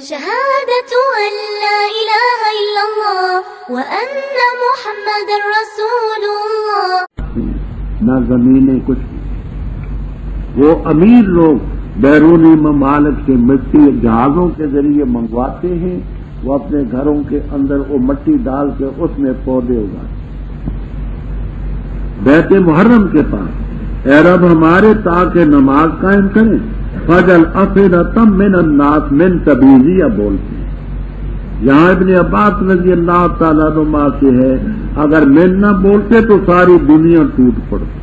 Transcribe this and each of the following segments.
شهادة أن لا إله إلا الله وأن محمد رسول الله. نہ زمینیں کچھ. وہ امیر لوگ بیرونی ممالک سے مٹی جہازوں کے ذریعے منگواتے ہیں، وہ اپنے گھروں کے اندر وہ مٹی ڈال کے اس میں پودے اگاتے. بیت محرم کے پاس اے رب ہمارے تاکہ نماز قائم کریں. فجل افئدۃ من الناس من تبیزیہ بولتے ہیں. یہاں ابن عباس رضی اللہ تعالیٰ عنہ سے ہے اگر من نہ بولتے تو ساری دنیا ٹوٹ پڑتی.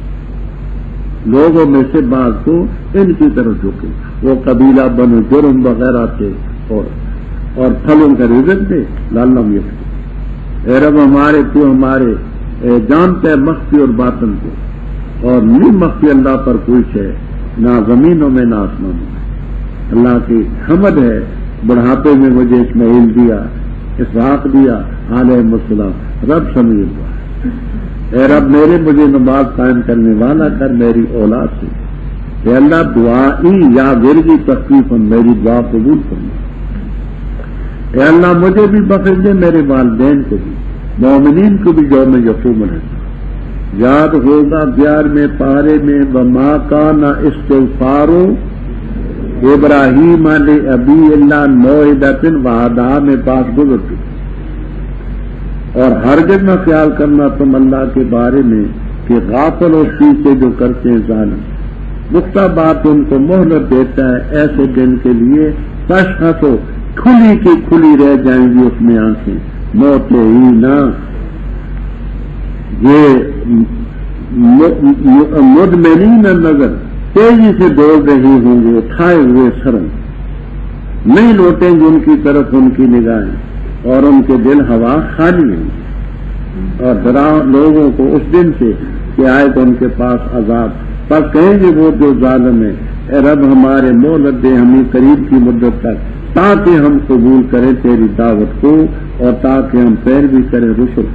لوگوں میں سے بعض کو ان کی طرف جھکے. وہ قبیلہ بنو جرم وغیرہ تھے اور پھلوں کا رزق تھے. لعلہم یشکرون. اے رب ہمارے تو ہمارے جانتے مخفی اور باطن کو، اور نہیں مخفی اللہ پر کوئی ہے نہ زمینوں میں نہ آسمانوں میں. اللہ کی حمد ہے بڑھاپے میں مجھے اسماعیل دیا، اسحاق دیا علیہ السلام. رب سمیع اللہ. اے رب مجھے نماز قائم کرنے والا کر میری اولاد سے. اے اللہ دعائی یا ورگی تخفیف میری دعا قبول کرنا. اے اللہ مجھے بھی بخش دے، میرے والدین کو بھی، مومنین کو بھی جو میں یقوم رہتا. یاد ہوگا 11ویں پارے میں وما کان استغفار ابراہیم لابی الا موعدۃ وعدہا میں بات گزر چکی. اور ہرگز نہ خیال کرنا تم اللہ کے بارے میں کہ غافل اور چیز جو کرتے ہیں ظالم. مختہ بات ان کو مہلت دیتا ہے ایسے دن کے لیے تشخص کھلی کی کھلی رہ جائیں گی اس میں آنکھیں موتے ہی نہ. یہ مدمنین نظر تیزی سے دوڑ رہی ہوں گے اٹھائے ہوئے سرن. نہیں لوٹیں گے ان کی طرف ان کی نگاہیں اور ان کے دل ہوا خالی ہیں. اور ڈرا لوگوں کو اس دن سے کہ آئے تو ان کے پاس عذاب. پر کہیں گے وہ جو ظالم ہے اے رب ہمارے مہلت دے ہمیں قریب کی مدت تک تاکہ ہم قبول کریں تیری دعوت کو اور تاکہ ہم پیروی کریں رسل.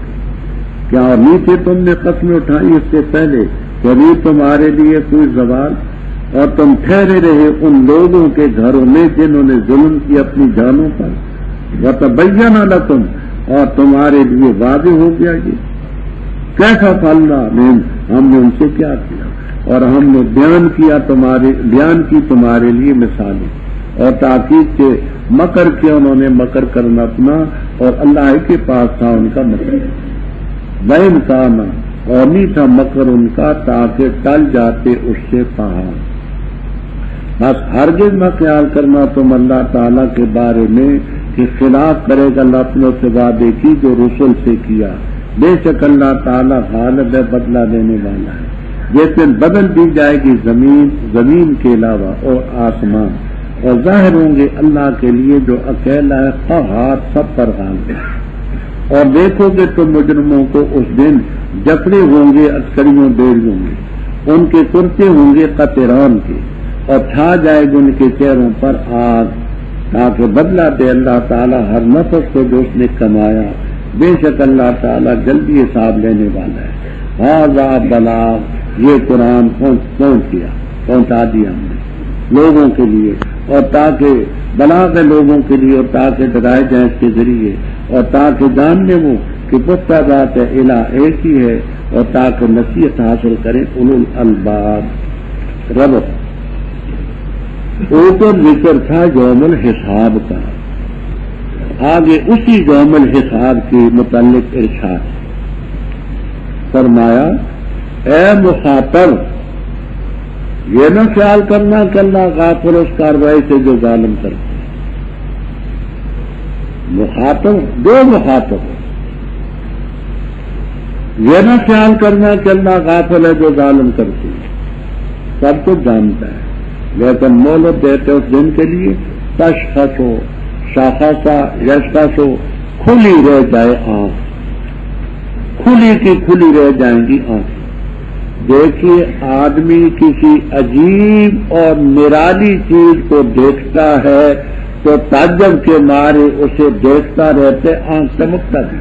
کیا اور نیچے تم نے قسم اٹھائی اس سے پہلے کبھی تمہارے لیے کوئی زوال، اور تم ٹھہرے رہے ان لوگوں کے گھروں میں جنہوں نے ظلم کی اپنی جانوں پر. وتبین لکم اور تمہارے لیے واضح ہو گیا یہ کیسا فعلنا ہم نے ان سے کیا کیا، اور ہم نے بیان کی تمہارے لیے مثالیں. اور تاکید سے مکر کیا انہوں نے مکر کرنا اپنا اور اللہ کے پاس تھا ان کا مکر. بہن کانا اور نہیں تھا مکر ان کا تاکہ ٹل جاتے اس سے پہاڑ. بس ہرگز نہ خیال کرنا تم اللہ تعالیٰ کے بارے میں کہ خلاف کرے گا اللہ اپنے سے وعدے کی جو رسول سے کیا. بے شک اللہ تعالیٰ غالب ہے بدلہ دینے والا ہے. جیسے بدل دی جائے گی زمین کے علاوہ اور آسمان، اور ظاہر ہوں گے اللہ کے لیے جو اکیلا ہے قہار سب پر غالب ہے. اور دیکھو گے تو مجرموں کو اس دن جکڑے ہوں گے عسکریوں بیڑیوں میں، ان کے کرتے ہوں گے قطران کے، اور چھا جائے گی ان کے چہروں پر آگ تاکہ بدلہ دے اللہ تعالیٰ ہر نفس کو جو اس نے کمایا. بے شک اللہ تعالیٰ جلدی حساب لینے والا ہے. ھذا بلاغ یہ قرآن پہنچا دیا ہم نے لوگوں کے لیے، اور تاکہ بلاغ لوگوں کے لیے، اور تاکہ ڈرائے جائیں اس کے ذریعے، اور تاکہ جان لیں وہ کہ پختہ ذات الہ ایک ہی ہے، اور تاکہ نصیحت حاصل کریں اولو الالباب. رب اوپر ذکر تھا یوم الحساب کا، آگے اسی یوم الحساب کے متعلق ارشاد فرمایا اے مخاطب یہ نہ خیال کرنا کہ اللہ غافل اس کاروائی سے جو ظالم کرتے. مخاطب دو مخاطب یہ نہ خیال کرنا کہ اللہ غافل ہے جو ظالم کرتے ہیں، سب کچھ جانتا ہے، لیکن مہلت دیتے اس دن کے لیے تشخص ہو شاخصا یشخص ہو کھلی رہ جائے آنکھ، کھلی کی کھلی رہ جائیں گی آنکھ. دیکھیے آدمی کسی عجیب اور نرالی چیز کو دیکھتا ہے تو تعجب کے مارے اسے دیکھتا رہتے آنکھ چمکتا بھی.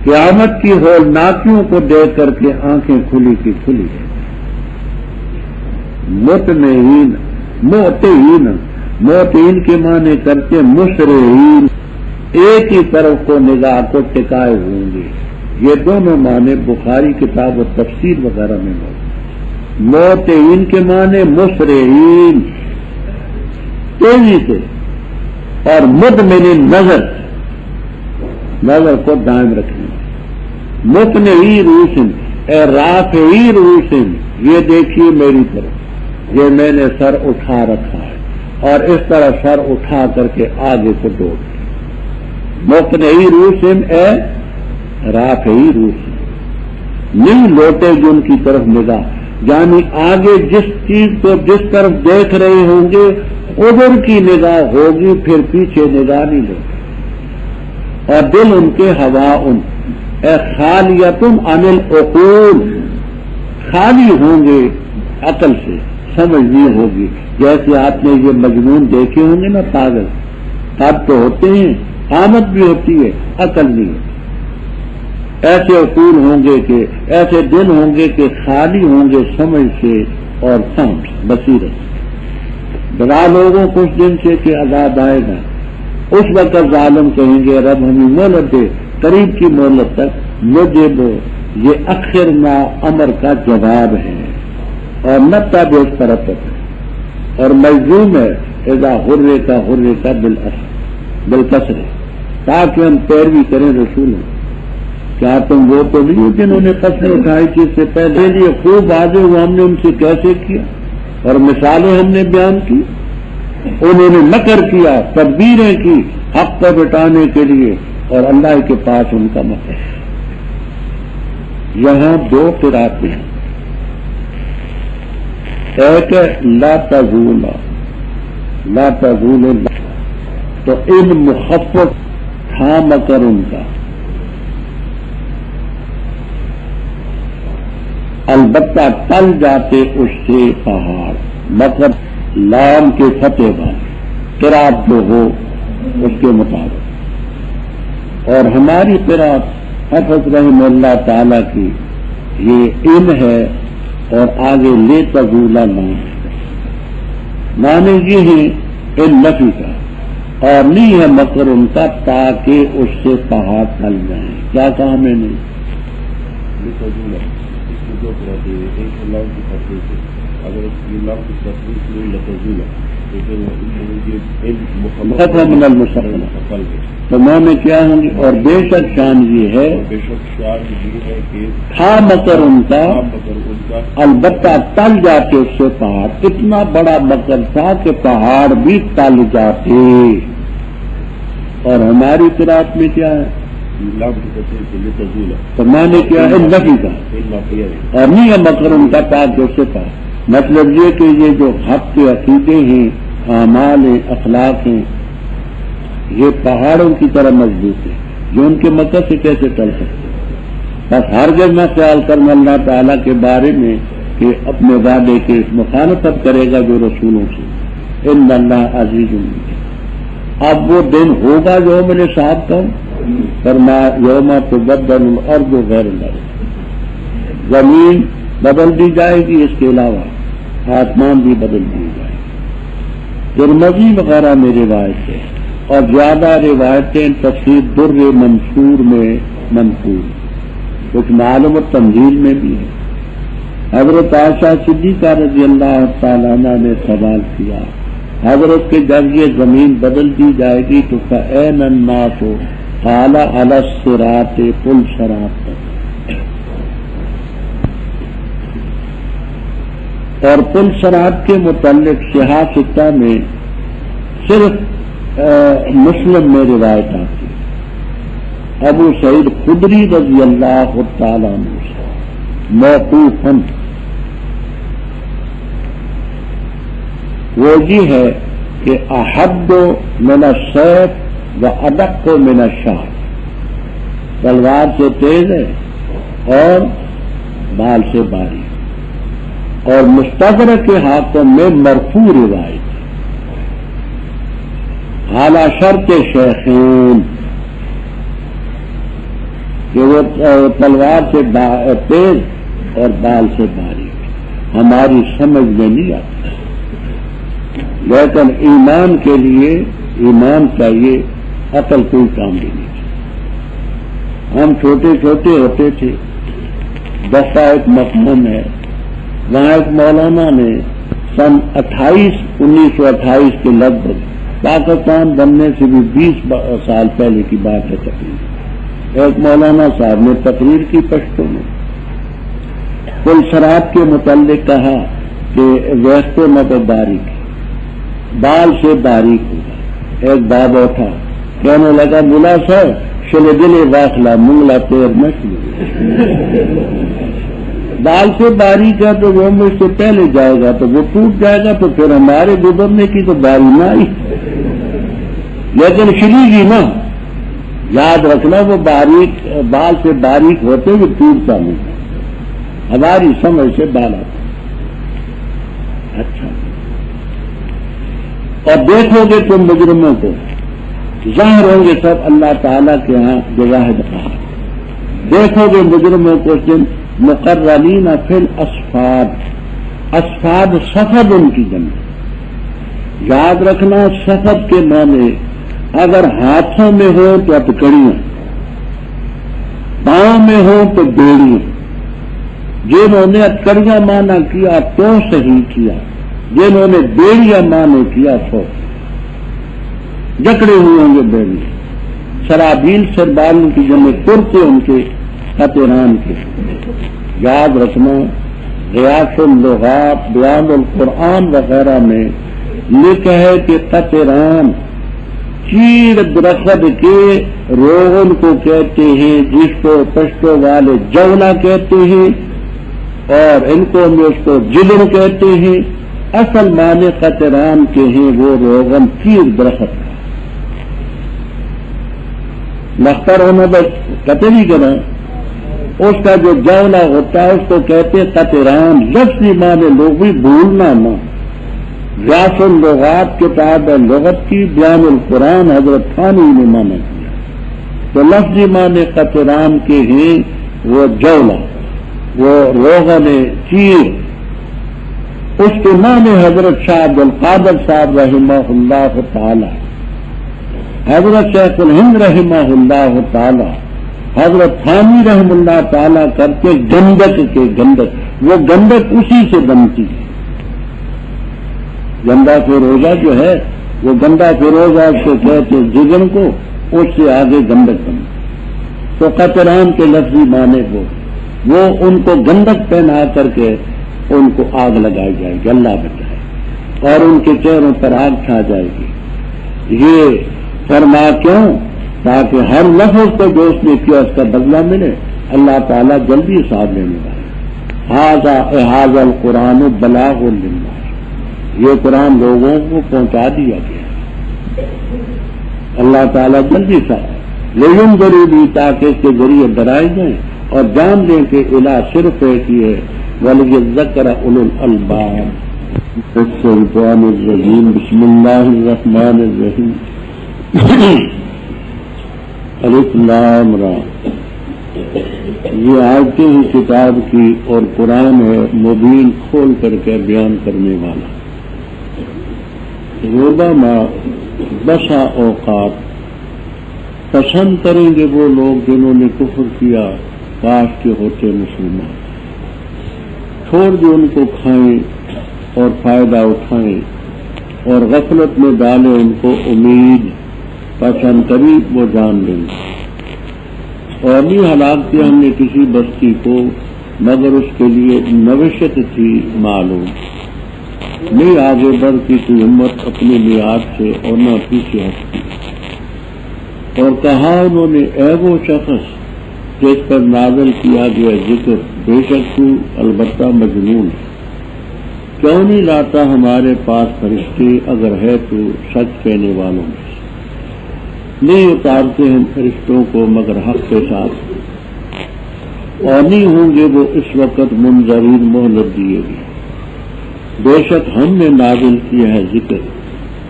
قیامت کی ہولناکیوں کو دیکھ کر کے آنکھیں کھلی کی کھلی ہے. مطمئن موتین کے معنی کرتے مسرعین، ایک ہی طرف کو نگاہ کو ٹکائے ہوں گے. یہ دونوں معنی بخاری کتاب و تفسیر وغیرہ میں موجود. موتین کے معنی مسرعین، تیزی سے، اور مدمن نظر، نظر کو دائم رکھنا. مقنعی روشن اے رافعی روشن، یہ دیکھیے میری طرف، یہ میں نے سر اٹھا رکھا ہے اور اس طرح سر اٹھا کر کے آگے کو دوڑ. مقنعی روشن اے رافعی روشن، نہیں لوٹے جن کی طرف نگاہ، یعنی آگے جس چیز کو جس طرف دیکھ رہے ہوں گے ادھر کی نگاہ ہوگی، پھر پیچھے نگاہ نہیں لوٹے. اور دل ان کے ہوا ان اے خالیتم عن العقول، خالی ہوں گے عقل سے، سمجھ نہیں ہوگی. جیسے آپ نے یہ مجنون دیکھے ہوں گے نا، پاگل تب تو ہوتے ہیں، قامت بھی ہوتی ہے، عقل نہیں ہے. ایسے عقول ہوں گے کہ ایسے دل ہوں گے کہ خالی ہوں گے سمجھ سے اور سمجھ بصیرت. ڈرا لوگوں کو اس دن سے کہ عذاب آئے گا. اس وقت ظالم کہیں گے رب ہمیں مہلت دے، قریب کی مہلت تک. مجھے یہ اخر نا امر کا جواب ہے اور نتا بھی اس طرف ہے اور مجزوم ہے اذا حرے کا بالکسر، تاکہ ہم پیروی کریں رسولوں. کیا تم وہ تو نہیں ہو جنہوں نے قسم اٹھائی تھی اس سے پہلے؟ لیے خوب واضح ہوا ہم نے ان سے کیسے کیا اور مثالیں ہم نے بیان کی. انہوں نے مکر کیا، تدبیریں کی حق پر بٹانے کے لیے، اور اللہ کے پاس ان کا مکر. یہاں دو قراتیں ہیں، ایک ہے لا تزول، لا تزول، تو ان مخفف تھا مکر ان کا، البتہ ٹل جاتے اس سے پہاڑ. مکر لام کے فتح بات قرات جو ہو اس کے مطابق. اور ہماری قرات حفظ رحم اللہ تعالی کی یہ ان ہے، اور آگے لے تزولا نام مانے یہ ہے ان نفی کا، اور نہیں ہے مکر ان کا تاکہ اس سے پہاڑ ٹل جائیں. کیا کہا میں نے؟ من المسلم تو میں نے کیا ہوں گی. اور بے شک شان یہ ہے تھا مکر ان کا، البتہ ٹل جاتے اس سے پہاڑ. اتنا بڑا مکر تھا کہ پہاڑ بھی ٹل جاتے. اور ہماری قرات میں کیا ہے؟ تو میں نے کیا ہے نفی کا، اور نہیں ہے مکر ان کا تاکہ اس سے پہاڑ. مطلب یہ کہ یہ جو حق کے عقیدے ہیں، اعمال ہیں، اخلاق ہیں، یہ پہاڑوں کی طرح مضبوط ہیں جو ان کے مکر سے کیسے ٹل سکتے. بس ہر جگہ خیال کرنا اللہ تعالیٰ کے بارے میں کہ اپنے وعدے کے مخالفت کرے گا جو رسولوں سے. ان اللہ عزیز. اب وہ دن ہوگا جو میں نے صاحب کا فرمایا یوم تبدل الارض غیر الارض، زمین بدل دی جائے گی، اس کے علاوہ آسمان بھی بدل دی جائے گی. ترمذی وغیرہ میں روایت ہے، اور زیادہ روایتیں تفسیر در منصور میں منصور، کچھ معلوم تنزیل میں بھی ہے. حضرت عائشہ صدیقہ رضی اللہ تعالیٰ عنہ نے سوال کیا، حضرت کے جب یہ زمین بدل دی جائے گی تو فَأَيْنَ النَّاسُ قَالَ عَلَى الصِّرَاطِ پل صراط پر. اور پل صراط کے متعلق صحاح ستہ میں صرف مسلم میں روایت آتی. ابو سعید خدری رضی اللہ تعالیٰ عنہ سے موقوفاً وہ یہ ہے کہ احد من السیف و ادق من الشعر، تلوار سے تیز ہے اور بال سے باریک. اور مستدرک کے ہاتھوں میں مرفوع روایت اعلی شرط شیخین کہ وہ تلوار سے تیز اور بال سے باریک. ہماری سمجھ میں نہیں آتی. لیکن ایمان کے لیے ایمان چاہیے، عقل کوئی کام بھی نہیں چاہیے۔ ہم چھوٹے چھوٹے ہوتے تھے، دفعہ ایک مقام ہے، وہاں ایک مولانا نے سن 1928 کے لگ بھگ، پاکستان بننے سے بھی 20 سال پہلے کی بات ہے تقریر، ایک مولانا صاحب نے تقریر کی پشتوں میں پلسرات کے متعلق کہا کہ ویسٹ مت باریک بال سے باریک ہوگا۔ ایک باب اٹھا کہنے لگا ملا سر شل دل واخلہ منگلا پیر مچھلی، بال سے باریک ہے تو وہ مجھ سے پہلے جائے گا تو وہ ٹوٹ جائے گا، تو پھر ہمارے گزرنے کی تو باری نہ آئی، لیکن شلی گی نا، یاد رکھنا وہ باریک بال سے باریک ہوتے ہوئے ٹوٹتا نہیں، ہماری سمجھ سے بال آتا۔ اچھا، اور دیکھو گے تم مجرموں کو، ظاہر ہوں گے سب اللہ تعالیٰ کے ہاں بواحد قہار، دیکھو گے مجرموں کو جن مقررین فی الاسفاد، اسفاد سفد ان کی جمع، یاد رکھنا سفد کے معنی اگر ہاتھوں میں ہو تو ہتکڑیاں، پاؤں میں ہو تو بیڑیاں، جنہوں نے ہتکڑیاں مانا کیا تو صحیح کیا، جنہوں نے بیڑیاں مانے کیا تو جکڑے ہوئے ہوں گے بیڑی، سرابیل سربالوں کی جمع کرتے ان کے قطران کے، یاد رکھنا غیاث اللغات بیان القرآن وغیرہ میں لکھا ہے کہ قطران چیر درخت کے روغن کو کہتے ہیں، جس کو پشتوں والے جولا کہتے ہیں، اور ان کو میں اس کو جلن کہتے ہیں، اصل معنی قطران کے ہیں وہ روغن چیر درخت کا، لختر ہونا بس قطری کرنا، اس کا جو جولا ہوتا ہے اس کو کہتے ہیں قطران، لفظی معنی لوگ بھی بھولنا نہ، غیاث اللغات کتاب لغت کی بیان القرآن حضرت تھانوی نے مانا کیا، تو لفظی معنی قطران کے ہیں وہ جولا، وہ روغن چیر، اس کے معنی حضرت شاہ عبد القادر صاحب رحمہ اللہ تعالی، حضرت شیخ الہند رحمہ اللہ تعالی، حضرت تھانوی رحم اللہ تعالیٰ کرتے گندک کے گندک، وہ گندک اسی سے بنتی ہے، گندا فیروزہ جو ہے وہ گندا فیروزہ سے کہتے جگن کو، اس سے آگے گندک بنتی، تو قطران کے لفظی معنی وہ ان کو گندک پہنا کر کے ان کو آگ لگائی جائے گی، اللہ بچائے، اور ان کے چہروں پر آگ چھا جائے گی، یہ فرما کیوں؟ تاکہ ہر لفظ کو جو اس نے کیا اس کا بدلہ ملے، اللہ تعالیٰ جلدی حساب لینے والے۔ ھذا القرآن بلاغ للناس، یہ قرآن لوگوں کو پہنچا دیا گیا، اللہ تعالیٰ جلدی حساب لینذروا بھی، تاکہ اس کے ذریعے ڈرائے جائیں اور جان لیں کہ الہ صرف ایک ہی ہے، وَلِيَذَّكَّرَ أُولُو الْأَلْبَابِ۔ الشیطان الرجیم، بسم اللہ الرحمن الرحیم۔ الف لام را، یہ آیتیں ہی کتاب کی اور قرآن ہے مبین کھول کر کے بیان کرنے والا۔ ربما بسا اوقات پسند کریں گے وہ لوگ جنہوں نے کفر کیا، کاش کے ہوتے مسلمان، چھوڑ دے ان کو کھائیں اور فائدہ اٹھائیں، اور غفلت میں ڈالے ان کو امید، پسند کری وہ جان لیں گے۔ اور نہیں ہلاک کیا ہم نے کسی بستی کو مگر اس کے لیے نوشت تھی معلوم، نہیں آگے بڑھتی کوئی امت اپنی میعاد سے اور نہ پیچھے ہٹتی۔ اور کہا انہوں نے اے وہ شخص جس پر نازل کیا گیا ذکر، بے شک تو البتہ مجنون ہے، کیوں نہیں لاتا ہمارے پاس فرشتے اگر ہے تو سچ کہنے والوں میں، نہیں اتارتے ہیں فرشتوں کو مگر حق کے ساتھ، اور نہیں ہوں گے وہ اس وقت منظرین مہلت دیے گئے۔ بے شک ہم نے نازل کیا ہے ذکر،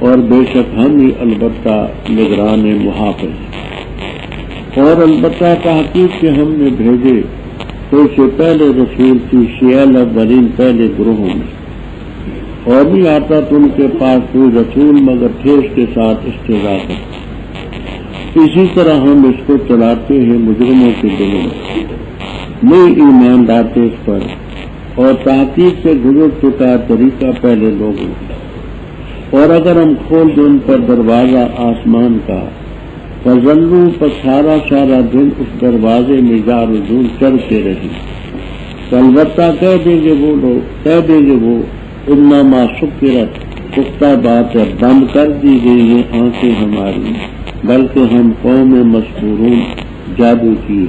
اور بے شک ہم ہی البتہ نگران محافظ، اور البتہ تحقیق کہ ہم نے بھیجے تو اس سے پہلے رسول تھی شیعہ اولین پہلے گروہوں میں، اور بھی آتا تو ان کے پاس کوئی رسول مگر تھے اس کے ساتھ استہزاء کرتے. اسی طرح ہم اس کو چلاتے ہیں مجرموں کے دلوں میں، نہیں ایمان لاتے اس پر، اور تحقیق سے گزر چکا طریقہ پہلے لوگوں کا. اور اگر ہم کھول دیں ان پر دروازہ آسمان کا، فضلوا پر سارا دن اس دروازے میں جارجون چڑھتے رہے. البتہ کہہ دیں گے وہ انما سکرت، پختہ بات ہے بند کر دی گئی ہیں آنکھیں ہماری، بلکہ ہم قوم مسحورون جادو کی.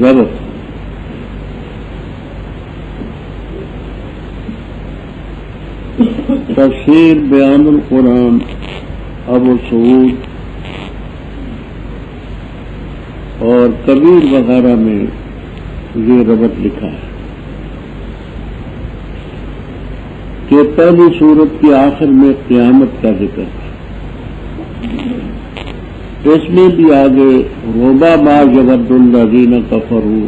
ربط تفسیر بیان القرآن ابو سعود اور کبیر وغیرہ میں یہ ربط لکھا ہے کہ پہلی سورت کے آخر میں قیامت کا ذکر ہے. اس میں بھی آگے ربا ما یود الذین کفروا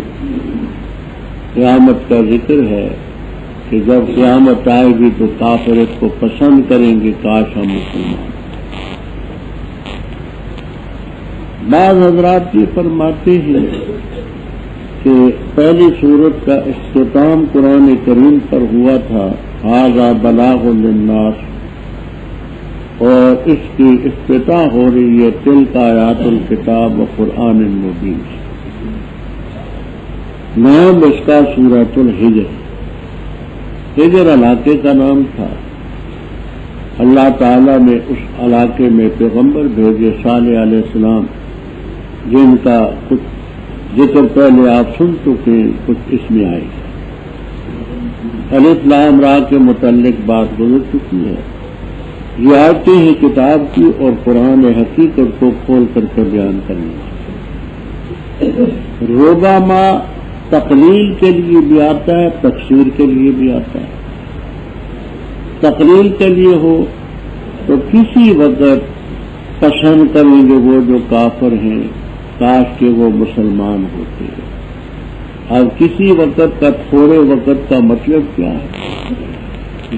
قیامت کا ذکر ہے کہ جب قیامت آئے گی تو کافر اس کو پسند کریں گے کاش ہم مسلمان. بعض حضرات یہ فرماتے ہیں کہ پہلی سورت کا اختتام قرآن کریم پر ہوا تھا ھذا بلاغ للناس، اور اس کی افتتاح ہو رہی ہے تلک آیات الکتاب و قرآن مبین. نام اس کا سورۃ الحجر، حجر علاقے کا نام تھا. اللہ تعالیٰ نے اس علاقے میں پیغمبر بھیجے صالح علیہ السلام، جن کا کچھ ذکر پہلے آپ سن چکے، کچھ اس میں آئے. الف لام را کے متعلق بات گزر چکی ہے. یہ آیتیں ہیں کتاب کی اور قرآن حقیقت کو کھول کر کے بیان کرنے. ربما تقلیل کے لیے بھی آتا ہے، تفسیر کے لیے بھی آتا ہے. تقلیل کے لیے ہو تو کسی وقت پسند کریں گے وہ جو کافر ہیں کاش کہ وہ مسلمان ہوتے. اب کسی وقت کا تھوڑے وقت کا مطلب کیا ہے؟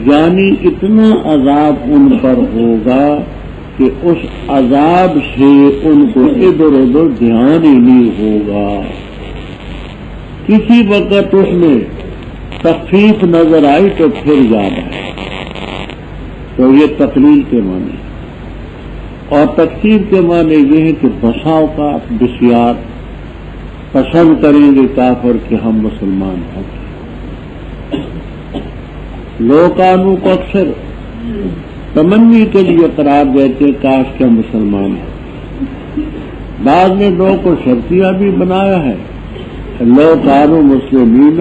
یعنی اتنا عذاب ان پر ہوگا کہ اس عذاب سے ان کو ادھر ادھر دھیان ہی نہیں ہوگا. کسی وقت اس میں تخفیف نظر آئی تو پھر یاد آئے. تو یہ تقلیل کے معنی. اور تفسیر کے معنی یہ ہے کہ بسا اوقات بسیار پسند کریں گے کافر کہ ہم مسلمان ہوں. لوکانو کو اکثر تمنی کے لیے قرار دیتے کاش کے مسلمان ہوں. بعض نے لوگوں کو شرطیہ بھی بنایا ہے، لوکانو مسلمین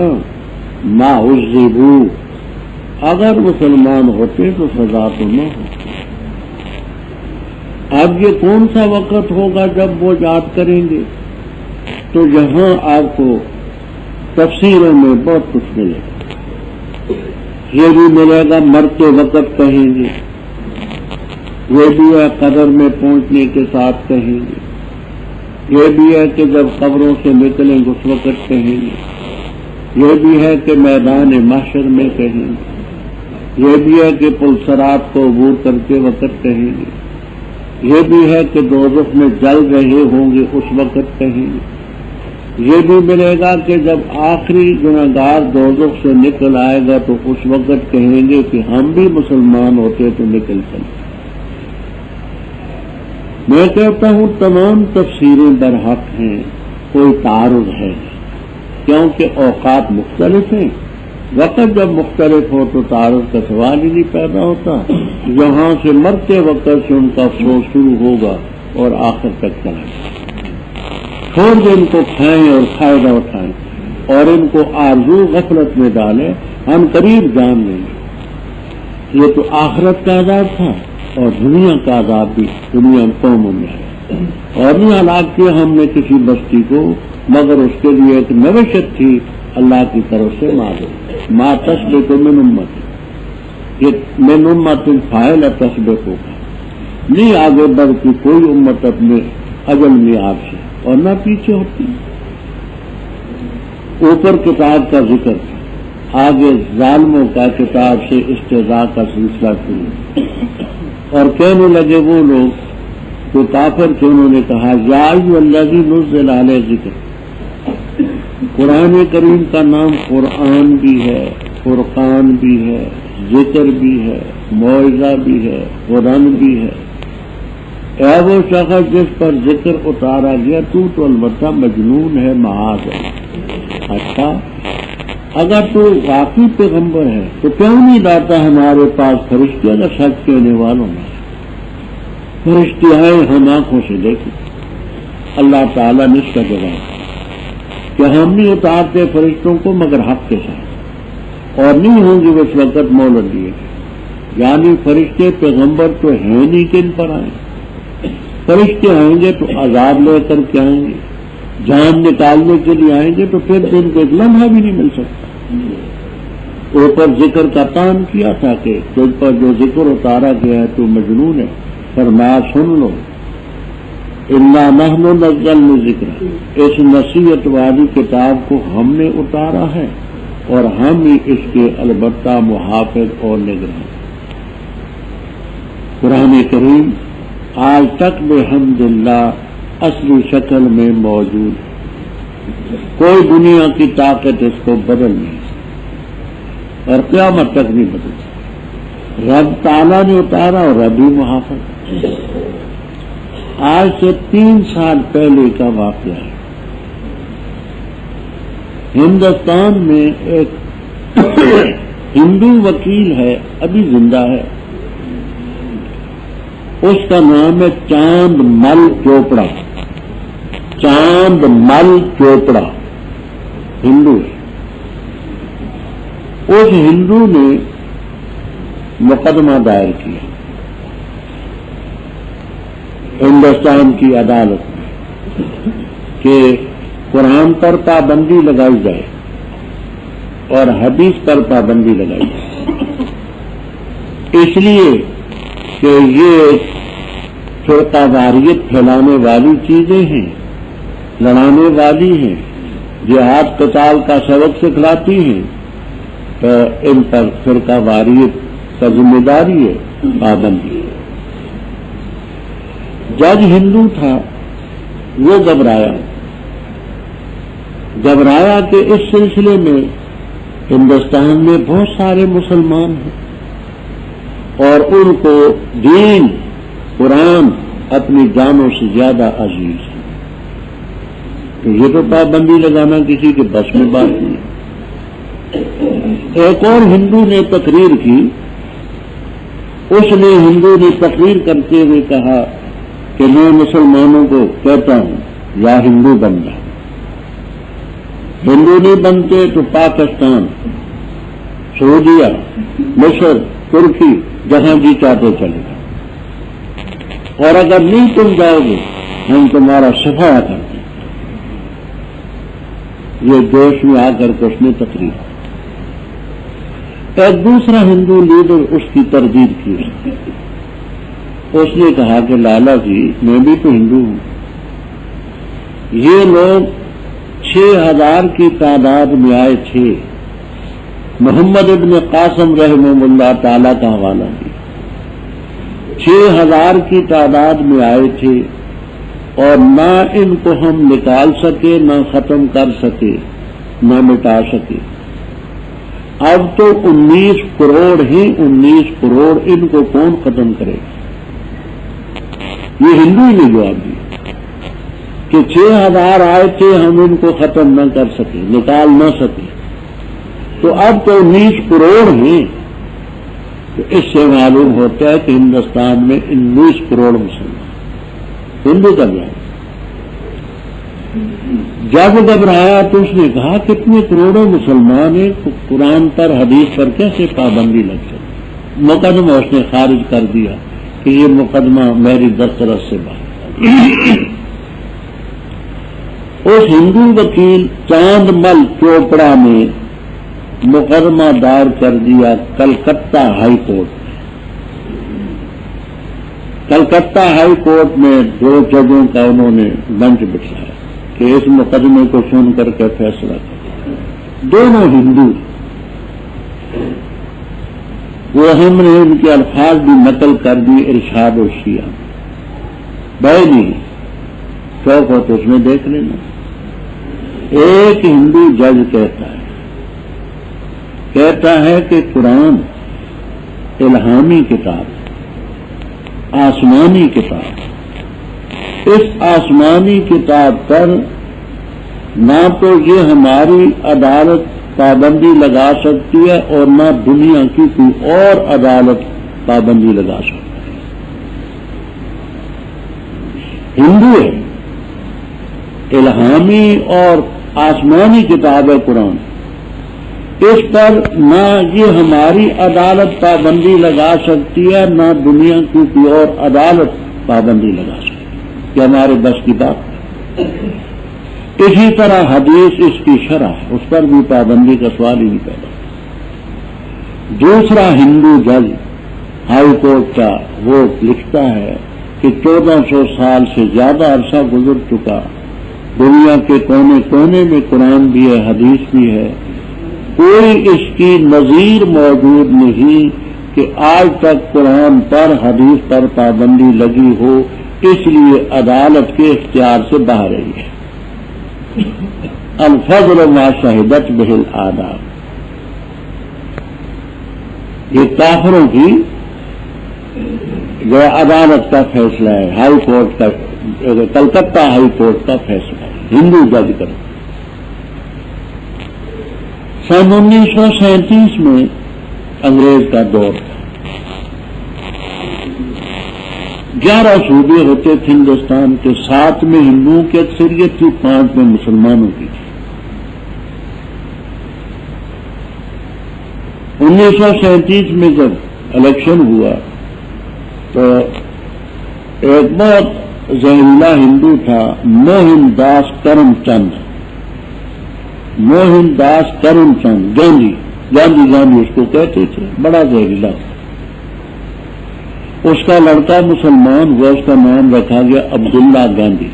ما عذبوا، اگر مسلمان ہوتے تو سزا تو نہ ہوتی. اب یہ کون سا وقت ہوگا جب وہ یاد کریں گے؟ تو یہاں آپ کو تفسیروں میں بہت کچھ ملے گا. یہ بھی ملے گا مرتے وقت کہیں گے، یہ بھی ہے قبر میں پہنچنے کے ساتھ کہیں گے، یہ بھی ہے کہ جب قبروں سے نکلیں گے اس وقت کہیں گے، یہ بھی ہے کہ میدان محشر میں کہیں گے، یہ بھی ہے کہ پل صراط کو عبور کرتے وقت کہیں گے، یہ بھی ہے کہ دوزخ میں جل رہے ہوں گے اس وقت کہیں گے. یہ بھی ملے گا کہ جب آخری گناہگار دوزخ سے نکل آئے گا تو اس وقت کہیں گے کہ ہم بھی مسلمان ہوتے تو نکل چلتے. میں کہتا ہوں تمام تفسیریں برحق ہیں، کوئی تعارض ہے کیونکہ اوقات مختلف ہیں. وقت جب مختلف ہو تو تعارض کا سوال ہی نہیں پیدا ہوتا. یہاں سے مرتے وقت سے ان کا افسوس شروع ہوگا اور آخر تک چلا جائے. چھوڑ دیں ان کو کھائیں اور فائدہ اٹھائیں اور ان کو آرزو غفلت میں ڈالیں، ہم قریب جان لیں گے. یہ تو آخرت کا عذاب تھا اور دنیا کا عذاب بھی دنیا قوموں میں ہے. اور نہیں ہلاک کیا ہم نے کسی بستی کو مگر اس کے لیے ایک نوشت تھی اللہ کی طرف سے ما تسبق من امت، یہ من امت فاعل تسبق ہوگا. نہیں آگے بڑھتی کوئی امت اپنے اجل میں آپ سے اور نہ پیچھے ہوتی. اوپر کتاب کا ذکر تھا، آگے ظالموں کا کتاب سے استہزاء کا سلسلہ شروع، اور کہنے لگے وہ لوگ جو کافر تھے، انہوں نے کہا یا ایھا الذی نزل علیہ ذکر. قرآن کریم کا نام قرآن بھی ہے، فرقان بھی ہے، ذکر بھی ہے، موعظہ بھی ہے، قرآن بھی ہے. اے وہ شخص جس پر ذکر اتارا گیا تو البتہ مجنون ہے، معاذ اللہ. اچھا اگر تو واقعی پیغمبر ہے تو کیوں نہیں لاتا ہمارے پاس فرشتے اگر سچ کہنے والوں میں؟ فرشتے آئے ہم آنکھوں سے دیکھیں. اللہ تعالیٰ نے اس کا جواب کہ ہم نہیں اتارتے فرشتوں کو مگر حق کے ساتھ، اور نہیں ہوں گے اس وقت مولد دیے گئے. یعنی فرشتے پیغمبر تو ہیں نہیں کہ ان پر آئیں. فرشتے آئیں گے تو عذاب لے کر کے آئیں گے، جان نکالنے کے لیے آئیں گے، تو پھر تو ان کو ایک لمحہ بھی نہیں مل سکتا. اوپر ذکر کا تان کیا تھا کہ تجھ پر جو ذکر اتارا گیا ہے تو مجنون ہے. فرمایا سن لو، انا نحن نزلنا ذکر، اس نصیحت والی کتاب کو ہم نے اتارا ہے اور ہم ہی اس کے البتہ محافظ اور نگراں. قرآن کریم آج تک بحمدللہ اصلی شکل میں موجود ہے. کوئی دنیا کی طاقت اس کو بدل نہیں اور قیامت تک نہیں بدل. رب تعالیٰ نے اتارا اور رب ہی محافظ. آج سے 3 سال پہلے کا واقعہ ہے. ہندوستان میں ایک ہندو وکیل ہے، ابھی زندہ ہے، اس کا نام ہے چاند مل چوپڑا. چاند مل چوپڑا ہندو ہے. اس ہندو نے مقدمہ دائر کیا ہندوستان کی عدالت میں کہ قرآن پر پابندی لگائی جائے اور حدیث پر پابندی لگائی جائے، اس لیے کہ یہ فرقہ واریت پھیلانے والی چیزیں ہیں، لڑانے والی ہیں، جہاد قتال کا سبق سکھلاتی ہیں، تو ان پر فرقہ واریت کا ذمہ داری ہے، پابندی ہے. جج ہندو تھا، وہ گھبرایا کہ اس سلسلے میں ہندوستان میں بہت سارے مسلمان ہیں اور ان کو دین قرآن اپنی جانوں سے زیادہ عزیز ہے، تو یہ تو پابندی لگانا کسی کے بس میں بات نہیں. ایک اور ہندو نے تقریر کی. اس نے ہندو نے تقریر کرتے ہوئے کہا کہ میں مسلمانوں کو کہتا ہوں یا ہندو بن جاؤ. ہندو نہیں بنتے تو پاکستان، سعودیہ، مصر، ترکی، جہاں جی چاہتے چلے جاؤ، اور اگر نہیں تم جاؤ گے ہم تمہارا صفایا کرتے. یہ جوش میں آ کر کے اس نے تقریر. ایک دوسرا ہندو لیڈر اس کی تردید کی. اس نے کہا کہ لالا جی میں بھی تو ہندو ہوں. یہ لوگ 6000 کی تعداد میں آئے تھے. محمد ابن قاسم رحمہ اللہ تعالی کا حوالہ دیا. 6000 کی تعداد میں آئے تھے اور نہ ان کو ہم نکال سکے، نہ ختم کر سکے، نہ مٹا سکے. اب تو 19 کروڑ ہیں. 19 کروڑ ان کو کون ختم کرے گا؟ یہ ہندو ہی نے جواب دیا کہ 6000 آئے تھے، ہم ان کو ختم نہ کر سکے، نکال نہ سکے، تو اب تو 19 کروڑ ہیں. تو اس سے معلوم ہوتا ہے کہ ہندوستان میں 19 کروڑ مسلمان ہندو کا جائے. جب گھبرایا تو اس نے کہا کتنے کروڑوں مسلمان ہیں، قرآن پر حدیث پر کیسے پابندی لگ سکتی؟ مقدمہ اس نے خارج کر دیا کہ یہ مقدمہ میری دسترس سے باہر. اس ہندو وکیل چاند مل چوپڑا نے مقدمہ دائر کر دیا کلکتہ ہائی کورٹ میں. کلکتہ ہائی کورٹ میں 2 ججوں کا انہوں نے بنچ بٹھایا کہ اس مقدمے کو سن کر کے فیصلہ کریں. دونوں ہندو، وہ ہم نے ان کے الفاظ بھی نقل کر دی ارشاد و شیعہ. بھائی نہیں شوق ہو تو اس میں دیکھ لینا. ایک ہندو جج کہتا ہے کہ قرآن الہامی کتاب، آسمانی کتاب، اس آسمانی کتاب پر نہ تو یہ ہماری عدالت پابندی لگا سکتی ہے اور نہ دنیا کی کوئی اور عدالت پابندی لگا سکتی ہے. ہندو ہے، الہامی اور آسمانی کتاب ہے قرآن، اس پر نہ یہ ہماری عدالت پابندی لگا سکتی ہے نہ دنیا کی کوئی اور عدالت پابندی لگا سکتی ہے. یہ ہمارے بس کی بات ہے. اسی طرح حدیث اس کی شرح ہے، اس پر بھی پابندی کا سوال ہی نہیں پیدا. دوسرا ہندو جج ہائی کورٹ کا وہ لکھتا ہے کہ 1400 سال سے زیادہ عرصہ گزر چکا، دنیا کے کونے کونے میں قرآن بھی ہے، حدیث بھی ہے، کوئی اس کی نظیر موجود نہیں کہ آج تک قرآن پر حدیث پر پابندی لگی ہو، اس لیے عدالت کے اختیار سے باہر رہی ہے. الفضل ما شہدت بہ الآداب، یہ کافروں کی جو عدالت کا فیصلہ ہے، ہائی کورٹ کا، کلکتہ ہائی کورٹ کا فیصلہ ہے، ہندو جج کر. سن 1937 میں انگریز کا دور تھا. 11 صوبے ہوتے تھے ہندوستان کے، 7 میں ہندوؤں کی اکثریت تھی، 5 میں مسلمانوں کی تھی. 1937 میں جب الیکشن ہوا تو ایک بہت زہریلا ہندو تھا، موہن داس کرم چند، موہن داس کرم چند، گاندھی اس کو کہتے تھے، بڑا زہریلا تھا. اس کا لڑکا مسلمان ہوا، اس کا نام رکھا گیا عبداللہ گاندھی.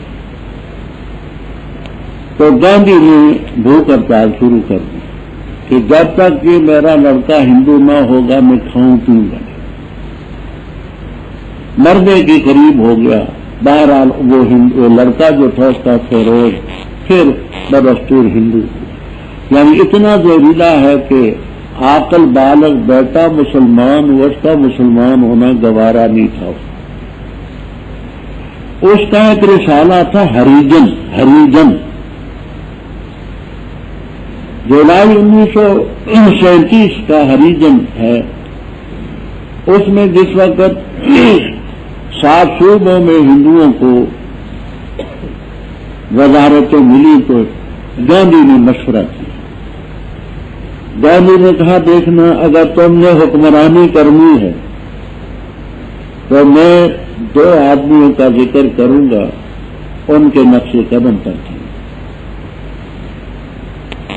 تو گاندھی نے بھوک ہڑتال شروع کر دی کہ جب تک کہ میرا لڑکا ہندو نہ ہوگا میں کھاؤں پیوں گا. مرنے کے قریب ہو گیا. بہرحال وہ لڑکا جو تھا اس کا فیروز پھر بدستور ہندو، یعنی اتنا زہریلا ہے کہ عاقل بالغ بیٹا مسلمان ہوا، اس کا مسلمان ہونا گوارا نہیں تھا. اس کا ایک رسالہ تھا ہریجن، جولائی 1937 کا ہریجن ہے. اس میں جس وقت 7 صوبوں میں ہندوؤں کو وزارتیں ملی تو گاندھی نے مشورہ کیا. گاندھی نے کہا دیکھنا اگر تم نے حکمرانی کرنی ہے تو میں 2 آدمیوں کا ذکر کروں گا، ان کے نقش قدم پر تھے.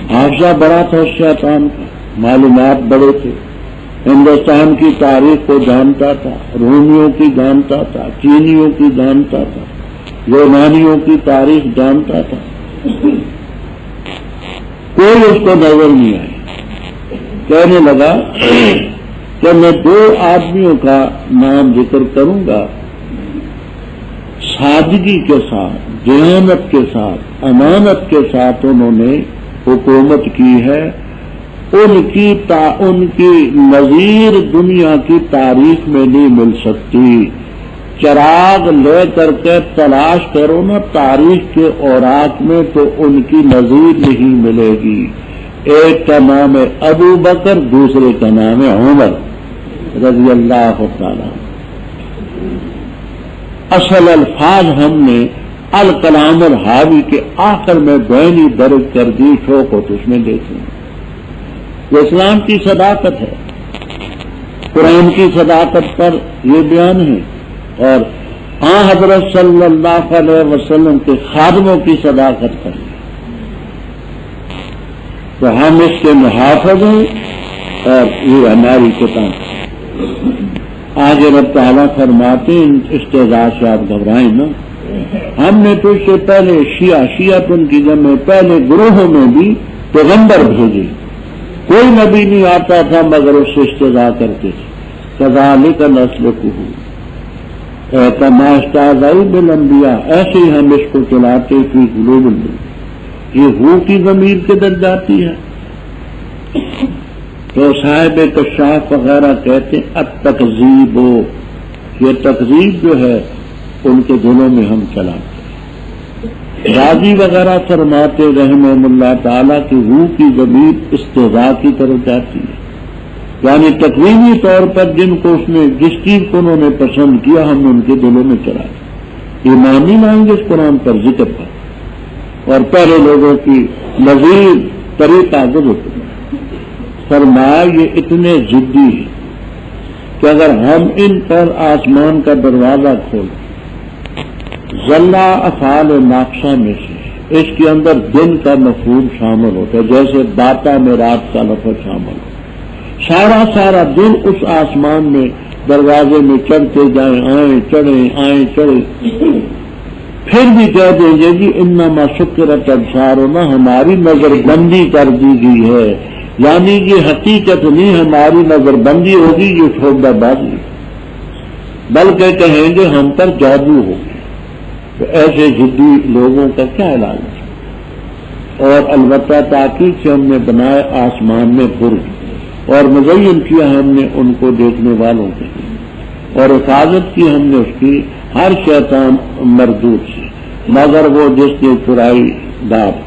حافظہ بڑا تھا اس شیطان کا، معلومات بڑے تھے، ہندوستان کی تاریخ کو جانتا تھا، رومیوں کی جانتا تھا، چینیوں کی جانتا تھا، یونانیوں کی تاریخ جانتا تھا. کوئی اس کو نظر نہیں آئی. کہنے لگا کہ میں 2 آدمیوں کا نام ذکر کروں گا، سادگی کے ساتھ، دیانت کے ساتھ، امانت کے ساتھ انہوں نے حکومت کی ہے. ان کی نظیر دنیا کی تاریخ میں نہیں مل سکتی. چراغ لے کر کے تلاش کرو نا تاریخ کے اوراق میں تو ان کی نظیر نہیں ملے گی. ایک کا نام ہے ابو بکر، دوسرے کا نام ہے عمر رضی اللہ تعالی. اصل الفاظ ہم نے الکلام الحاوی کے آخر میں بینی درج کر دی، شوق ہو تو اس میں دیکھیں. یہ اسلام کی صداقت ہے، قرآن کی صداقت پر یہ بیان ہے، اور حضرت صلی اللہ علیہ وسلم کے خادموں کی صداقت پر ہے. تو ہم اس کے محافظ ہیں اور یہ ہماری کتاب ہے. آگے رب تعالیٰ فرماتے ہیں استعزاء سے آپ گھبرائیں نا، ہم نے تو اس سے پہلے شیعتن کی جمع پہلے گروہوں میں بھی پیغمبر بھیجے، کوئی نبی نہیں آتا تھا مگر اس سے استعزاء کرتے تھے۔ کذالک نسلکہ کما استہزأوا بالانبیاء، ایسے ہی ہم اس کو چلاتے فی قلوب الذین، یہ ہو کی ضمیر کے در جاتی ہے۔ تو صاحب کشاف وغیرہ کہتے ہیں التکذیب، یہ تکذیب جو ہے ان کے دلوں میں ہم چلاتے۔ راضی وغیرہ فرماتے رحمہم اللہ تعالیٰ کی روح کی ضمیر استضاء کی طرف جاتی ہے، یعنی تقویمی طور پر جن کو اس نے جس چیز کو انہوں نے پسند کیا ہم نے ان کے دلوں میں چلا دیا۔ ایمان نہیں لائیں گے اس قرآن پر، ذکر پر، اور پہلے لوگوں کی نظیر طریقہ گزر فرمایا یہ اتنے ضدی ہیں کہ اگر ہم ان پر آسمان کا دروازہ کھولیں، ذلہ افعال ناقصہ میں سے اس کے اندر دن کا مفہوم شامل ہوتا ہے، جیسے باتا میں رات کا لفظ شامل ہو، سارا دن اس آسمان میں دروازے میں چڑھتے جائیں، آئیں چڑھیں، پھر بھی کہہ دیں گے جی انما سکرت ابصارنا، ہماری نظر بندی کر دی گئی ہے، یعنی یہ حقیقت نہیں ہماری نظر بندی ہوگی، یہ شعبہ بازی، بلکہ کہیں گے ہم پر جادو ہو گیا۔ تو ایسے ضدی لوگوں کا کیا علاج ہے؟ اور البتہ تاکید سے ہم نے بنائے آسمان میں برج، اور مزین کیا ہم نے ان کو دیکھنے والوں کے لیے، اور حفاظت کی ہم نے اس کی ہر شیطان مردود سے، مگر وہ جس نے چرائی داب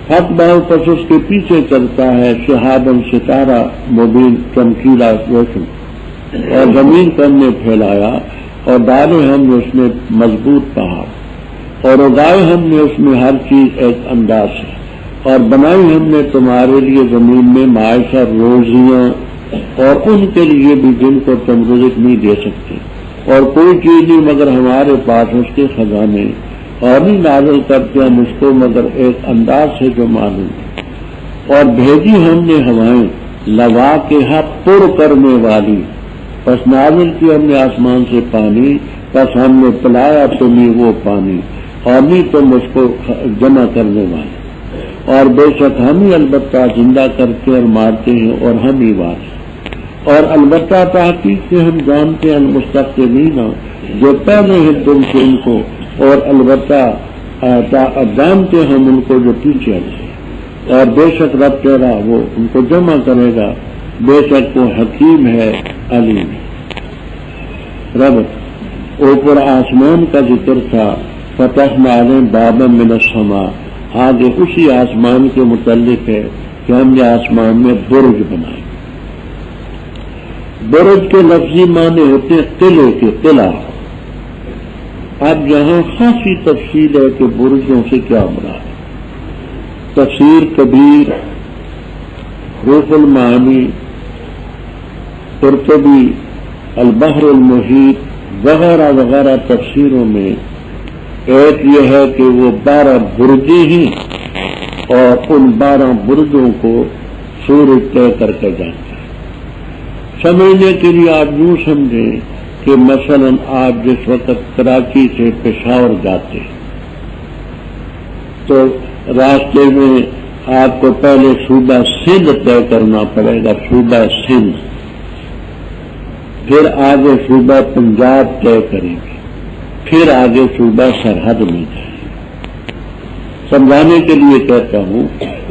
فتبہ پس اس کے پیچھے چلتا ہے، شہاباً ستارہ مبین چمکیلا روشن، اور زمین پر ہم نے پھیلایا، اور ڈالے ہم نے اس میں مضبوط پہاڑ، اور اگائے ہم نے اس میں ہر چیز ایک انداز سے، اور بنائی ہم نے تمہارے لیے زمین میں معاشہ روزیاں، اور ان کے لیے بھی جن کو تم رزق نہیں دے سکتے، اور کوئی چیز نہیں مگر ہمارے پاس اس کے خزانے، اور نہیں نازل کرتے ہم اس کو مگر ایک انداز سے جو معلوم ہے، اور بھیجی ہم نے ہوائیں لوا کے حق پر کرنے والی، پس نازل کی ہم نے آسمان سے پانی، پس ہم نے پلایا تمہیں وہ پانی، اور نہیں تم اس کو جمع کرنے والے، اور بے شک ہم ہی البتہ زندہ کرتے اور مارتے ہیں، اور ہم ہی وارث، اور البتہ تحقیق سے ہم جانتے ہیں المستقبلین، جو پہلے ہیں تم سے ان کو، اور البتہ جانتے ہم ان کو جو پیچھے ہیں، اور بے شک رب تیرا وہ ان کو جمع کرے گا، بے شک وہ حکیم ہے علیم ہے۔ رب اوپر آسمان کا ذکر تھا، فتحنا علیہم بابا من السماء، آگے اسی آسمان کے متعلق ہے کہ ہم نے آسمان میں برج بنائے۔ برج کے لفظی معنی ہوتے ہیں قلعے کے، قلعہ۔ اب یہاں خاصی تفصیل ہے کہ برجوں سے کیا مراد ہے۔ تفسیر کبیر، روح المعانی، قرطبی، البحر المحیط وغیرہ وغیرہ تفسیروں میں ایک یہ ہے کہ وہ 12 برجیں ہیں، اور ان 12 برجوں کو سورج طے کر کے جاتا ہے۔ سمجھنے کے لیے آپ یوں سمجھیں کہ مثلا آپ جس وقت کراچی سے پشاور جاتے تو راستے میں آپ کو پہلے صوبہ سندھ طے کرنا پڑے گا، صوبہ سندھ، پھر آگے صوبہ پنجاب طے کریں گے، پھر آگے صوبہ سرحد میں جائیں گے۔ سمجھانے کے لیے کہتا ہوں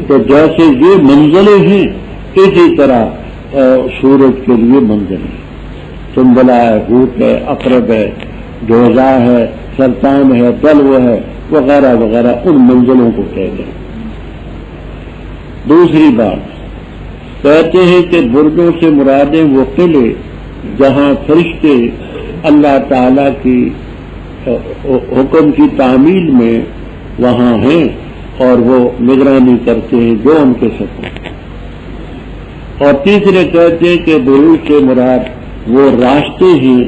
کہ جیسے یہ منزلیں ہیں اسی طرح سورج کے لیے منزلیں، سنبلا ہے، ہوت ہے، اقرب ہے، جوزا ہے، سرطان ہے، دلو ہے وغیرہ وغیرہ، ان منزلوں کو کہتے ہیں۔ دوسری بات کہتے ہیں کہ برجوں سے مرادیں وہ قلعے جہاں فرشتے اللہ تعالی کی حکم کی تعمیل میں وہاں ہیں، اور وہ نگرانی کرتے ہیں جو ان کے سکتے۔ اور تیسرے کہتے ہیں کہ بروج سے مراد وہ راستے ہیں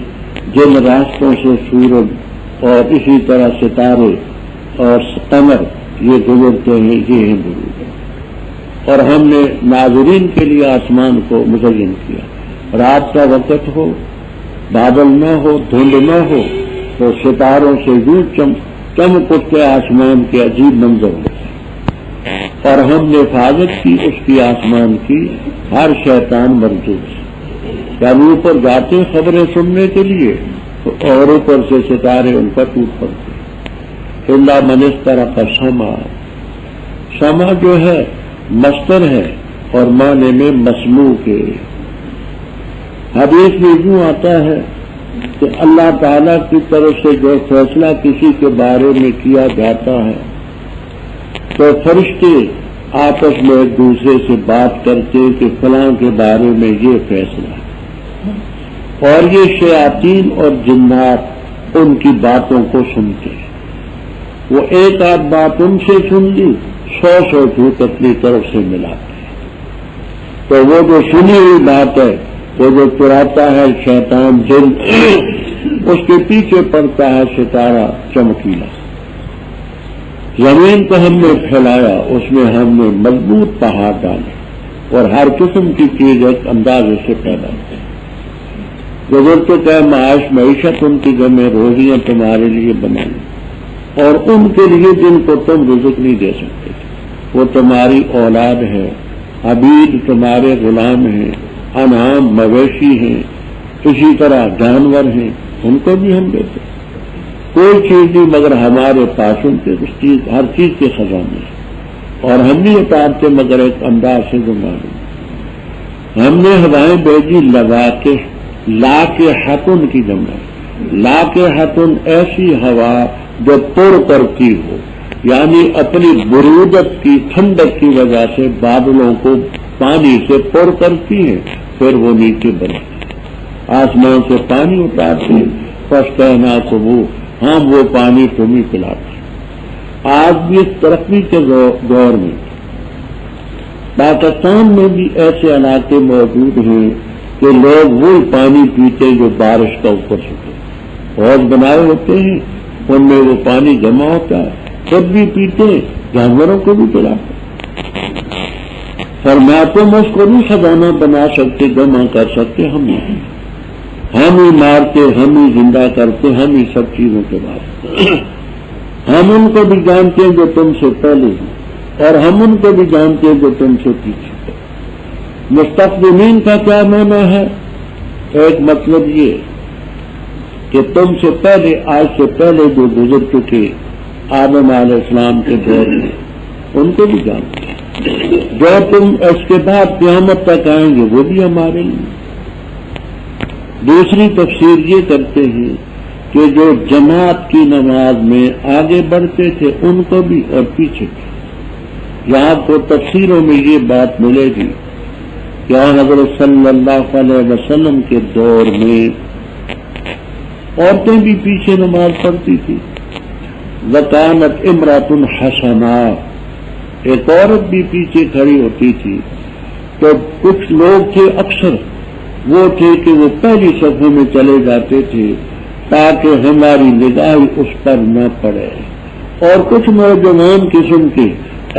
جن راستوں سے سورج اور اسی طرح ستارے اور قمر یہ گزرتے ہیں، یہ ہیں بروج۔ اور ہم نے ناظرین کے لیے آسمان کو مزین کیا، رات کا وقت ہو بادل نہ ہو، دھند نہ ہو، تو ستاروں سے یوں چمک اٹھتے آسمان کے عجیب منظر ہوتے، اور ہم نے حفاظت کی اس کی آسمان کی ہر شیطان مردود سے، یعنی اوپر جاتے خبریں سننے کے لیے اور اوپر سے ستارے ان پر ٹوٹ پڑتے۔ اللہ من استرق سما، سما جو ہے مصدر ہے اور معنی میں مسموع کے۔ حدیث میں یوں آتا ہے کہ اللہ تعالیٰ کی طرف سے جو فیصلہ کسی کے بارے میں کیا جاتا ہے تو فرشتے آپس میں ایک دوسرے سے بات کرتے کہ فلاں کے بارے میں یہ فیصلہ ہے، اور یہ شیاطین اور جنات ان کی باتوں کو سنتے ہیں۔ وہ ایک آدھ بات ان سے سن لی، 100 جھوٹ اپنی طرف سے ملاتے ہیں، تو وہ جو سنی ہوئی بات ہے وہ جو چراتا ہے شیطان جن، اس کے پیچھے پڑتا ہے ستارہ چمکیلا۔ زمین کو ہم نے پھیلایا، اس میں ہم نے مضبوط پہاڑ ڈالے اور ہر قسم کی چیز ایک اندازے سے پیدا کی۔ ضرورتوں کا معاش معیشت ان کی جمع روزیاں تمہارے لیے بنائی، اور ان کے لیے جن کو تم رزق نہیں دے سکتے، وہ تمہاری اولاد ہے، عبید تمہارے غلام ہیں، انعام مویشی ہیں، اسی طرح جانور ہیں، ان کو بھی ہم دیتے۔ کوئی چیز نہیں مگر ہمارے پاس ان کے اس چیز، ہر چیز کے خزانے ہیں، اور ہم نہیں اتارتے مگر ایک انداز سے جو معلوم۔ ہم نے ہوائیں بھیجی لگا کے، لا کے ہتن کی جمع، لا کے ہتن ایسی ہوا جو پر کرتی ہو، یعنی اپنی برودت کی ٹھنڈک کی وجہ سے بادلوں کو پانی سے پر کرتی ہے، پھر وہ نیچے بنتی، آسمان سے پانی اتارتی، پس کہنا تو ہم وہ پانی تمہیں پلاتے۔ آج بھی اس ترقی کے دور میں پاکستان میں بھی ایسے علاقے موجود ہیں کہ لوگ وہی پانی پیتے جو بارش کا اوپر سے حوض بنائے ہوتے ہیں، ان میں وہ پانی جمع ہوتا ہے، خود بھی پیتے، جانوروں کو بھی پلاتے۔ فرمایا تم اس کو نہیں خزانہ بنا سکتے، جمع کر سکتے، ہم نہیں، ہم ہی مارتے، ہم ہی زندہ کرتے، ہم ہی سب چیزوں کے بعد، ہم ان کو بھی جانتے ہیں جو تم سے پہلے ہیں، اور ہم ان کو بھی جانتے ہیں جو تم سے پیچھے ہیں۔ مستقبلین کا کیا معنی ہے؟ ایک مطلب یہ کہ تم سے پہلے، آج سے پہلے جو گزر چکے آدم علیہ السلام کے دور میں، ان کو بھی جانتے ہیں، جو تم اس کے بعد قیامت تک آئیں گے وہ بھی ہمارے لیے۔ دوسری تفسیر یہ کرتے ہیں کہ جو جماعت کی نماز میں آگے بڑھتے تھے ان کو بھی اور پیچھے بھی۔ یہاں کو تفسیروں میں یہ بات ملے گی کہ حضرت صلی اللہ علیہ وسلم کے دور میں عورتیں بھی پیچھے نماز پڑھتی تھی۔ وکانت امرات حسنا، ایک عورت بھی پیچھے کھڑی ہوتی تھی، تو کچھ لوگ تھے، اکثر وہ تھے کہ وہ پہلی صفوں میں چلے جاتے تھے تاکہ ہماری نگاہ اس پر نہ پڑے، اور کچھ نوجوان قسم کے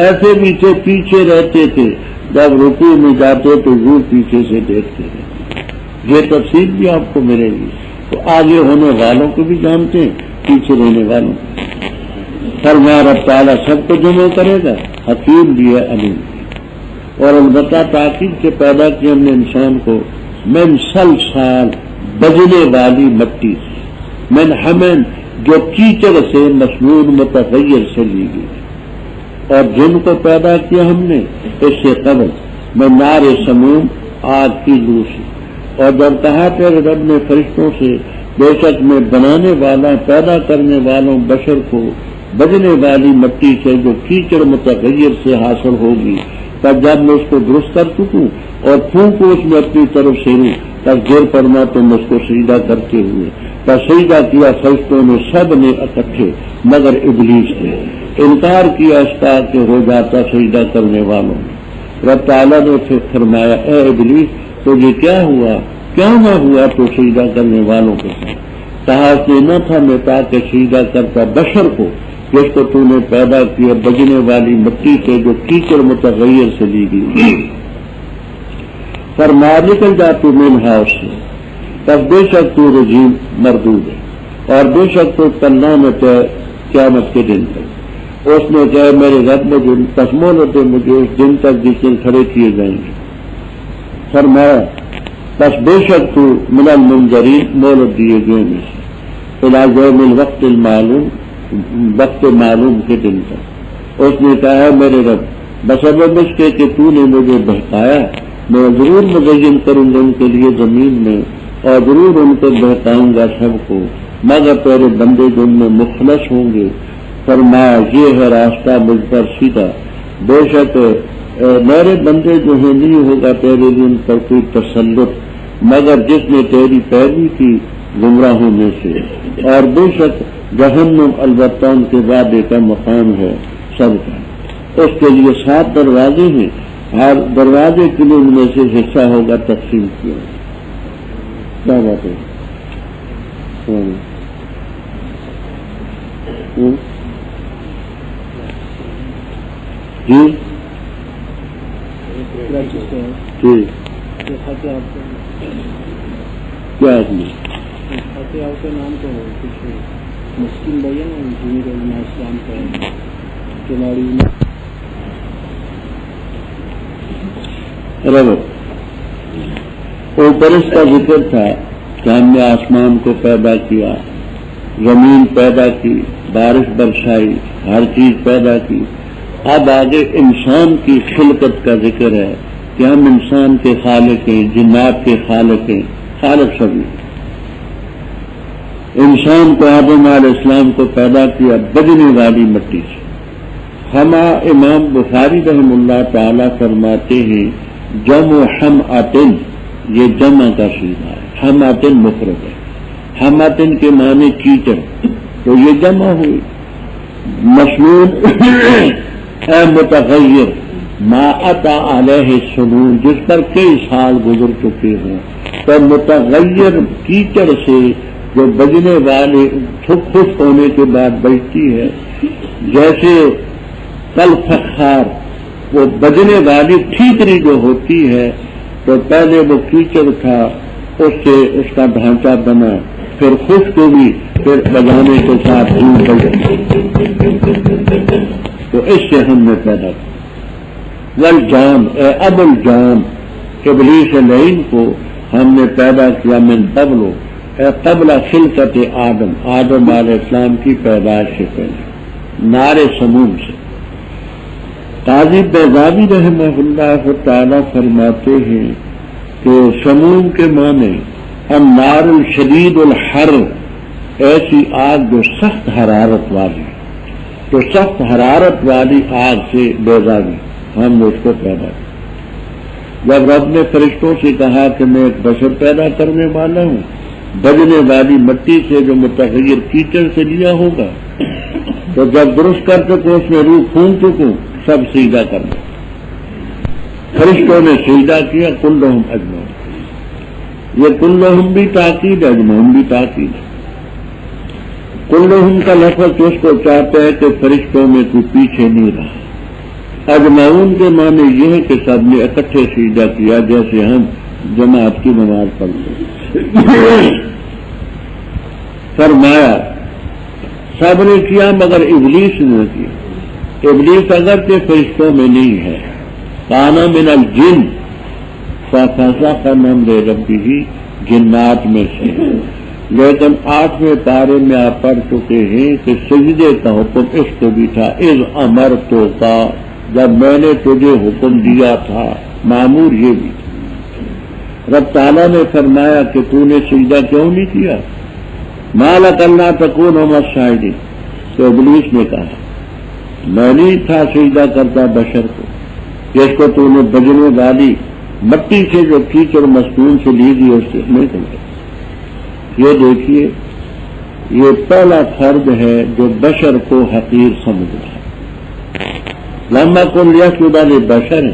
ایسے بھی تھے پیچھے رہتے تھے، جب رکوع میں جاتے تو وہ پیچھے سے دیکھتے رہتے۔ یہ تفصیل بھی آپ کو ملے گی، تو آگے ہونے والوں کو بھی جانتے ہیں، پیچھے رہنے والوں کو۔ فرمایا رب تعالیٰ سب کو جمع کرے گا، حکیم بھی ہے، علیم بھی۔ اور البتہ تاکید سے پیدا کیا ہم نے انسان کو من سلسال، بجنے والی مٹی سے، من حمن، جو کیچڑ سے مسنون متغیر سے لی گئی، اور جن کو پیدا کیا ہم نے اس سے قبل میں نار سموم، آگ کی لو سے۔ اور جب کہا تیرے رب نے فرشتوں سے بے شک میں بنانے والا، پیدا کرنے والوں بشر کو بجنے والی مٹی سے جو کیچڑ متغیر سے حاصل ہوگی، تب جب میں اس کو درست کر چکوں اور پھونکوں اس میں اپنی طرف سے روح، تب گر پڑنا تم اس کو سجدہ کرتے ہوئے، تب سجدہ کیا فرشتوں نے سب نے اکٹھے مگر ابلیس نے انکار کیا اس کا کہ ہو جاتا سجدہ کرنے والوں نے۔ رب تعالیٰ نے پھر فرمایا اے ابلیس تو یہ کیا ہوا، کیا نہ ہوا تو سجدہ کرنے والوں کے ساتھ؟ کہا اس نے نہ تھا میں تاکہ سجدہ کرتا بشر کو جس کو تو نے پیدا کیا بجنے والی مٹی سے جو کیچڑ متغیر سے لی گئی۔ فرمایا نکل جا تو منہا اس سے، تب بے شک تو رجیم مردود ہے، اور بے شک تو تلنا میں قیامت کے دن تک۔ اس نے کہا میرے رب میں جو قسموں ہوتے مجھے اس دن تک جس دن کھڑے کیے جائیں گے۔ فرمایا بس بے شک تو من المنظرین مہلت دیے گئے میں سے الی یوم الوقت المعلوم، وقت معلوم کے دن تک۔ اس نے کہا ہے میرے رب بسبب اس کے کہ تو نے مجھے بہکایا، میں ضرور مزین کروں گا ان کے لیے زمین میں، اور ضرور ان کو بہکاؤں گا سب کو، مگر تیرے بندے جو ان میں مخلص ہوں گے۔ فرمایا یہ ہے راستہ مجھ پر سیدھا، بے شک میرے بندے جو ہیں نہیں ہوگا تیرے لیے ان پر کوئی تسلط مگر جس نے تیری پیروی کی گمراہوں میں سے، اور بے شک جہنم البتہ ان کے وعدے کا مقام ہے سب کا۔ اس کے لیے 7 دروازے ہیں، ہر دروازے کے لیے ان میں سے حصہ ہوگا تقسیم کیا۔ کیا بات ہے؟ جی جی کیا آدمی آپ کا نام تو ہے کچھ مسکین بھیا نا اسلام کا کھلاڑی اوپر اس کا ذکر تھا کہ ہم نے آسمان کو پیدا کیا، زمین پیدا کی، بارش برسائی، ہر چیز پیدا کی۔ اب آگے انسان کی خلقت کا ذکر ہے کہ ہم انسان کے خالق ہیں، جنات کے خالق ہیں، خالق سبھی۔ انسان کو آدم علیہ السلام کو پیدا کیا بجنے والی مٹی سے۔ امام بخاری رحم اللہ تعالی فرماتے ہیں جمع حمعتن، یہ جمع کا صیغہ ہے، حمعتن مفرد ہے، حمعتن کے معنی کیچڑ، تو یہ جمع ہوئی۔ مسنون اے متغیر ما اتا علیہ سنون، جس پر کئی سال گزر چکے ہیں، تو متغیر کیچڑ سے جو بجنے والے خشک ہونے کے بعد بجتی ہے، جیسے کل فخار وہ بجنے والی ٹھیکری جو ہوتی ہے تو پہلے وہ کیچڑ تھا، اس سے اس کا ڈھانچہ بنا، پھر خشک ہوئی، پھر بجانے کے ساتھ تو اس سے ہم نے پیدا کیا۔ والجان اے ابو الجان، ابلیس لعین کو ہم نے پیدا کیا من قبل، اے قبل خلقت آدم، آدم علیہ السلام کی پیدائش سے پہلے، نار سموم سے۔ قاضی بیضاوی رحمہ اللہ تعالی فرماتے ہیں کہ سموم کے معنی النار الشدید الحر، ایسی آگ جو سخت حرارت والی، تو سخت حرارت والی آگ سے بیضاوی ہم نے اس کو پیدا کیا۔ جب رب نے فرشتوں سے کہا کہ میں ایک بشر پیدا کرنے والا ہوں بجنے والی مٹی سے جو متغیر کیچڑ سے لیا ہوگا، تو جب درست کر چکو اس میں روح پھونک چکوں سب سجدہ کرنا۔ فرشتوں نے سجدہ کیا، کلہم اجمعون، یہ کلہم بھی تاکید، اجمعون بھی تاکید ہے۔ کلہم کا لفظ اس کو چاہتا ہے کہ فرشتوں میں کوئی پیچھے نہیں رہا۔ اجمعون کے معنی یہ ہے کہ سب نے اکٹھے سجدہ کیا، جیسے ہم جماعت کی نماز پڑھتے۔ فرمایا سب نے کیا مگر ابلیس نے کیا۔ ابلیس اگرچہ فرشتوں میں نہیں ہے، کانا من الجن ففسق عن امر ربہ، جنات میں سے، لیکن 8ویں پارے میں آپ پڑھ چکے ہیں کہ سجدے کا حکم اس کو بھی تھا، اذ امرتو کا، جب میں نے تجھے حکم دیا تھا، معمور یہ بھی تھا۔ رب تعالیٰ نے فرمایا کہ تو نے سجدہ کیوں نہیں کیا؟ ما لک الا تکون مع الساجدین، تو ابلیس نے کہا میں نہیں تھا سجدہ کرتا بشر کو، جس کو تو نے بجنے والی مٹی سے جو کیچڑ مسنون سے لی دی اس سے نہیں کرتا۔ یہ دیکھیے یہ پہلا فرد ہے جو بشر کو حقیر سمجھ رہا ہے۔ لما کن لیسجد لبشر،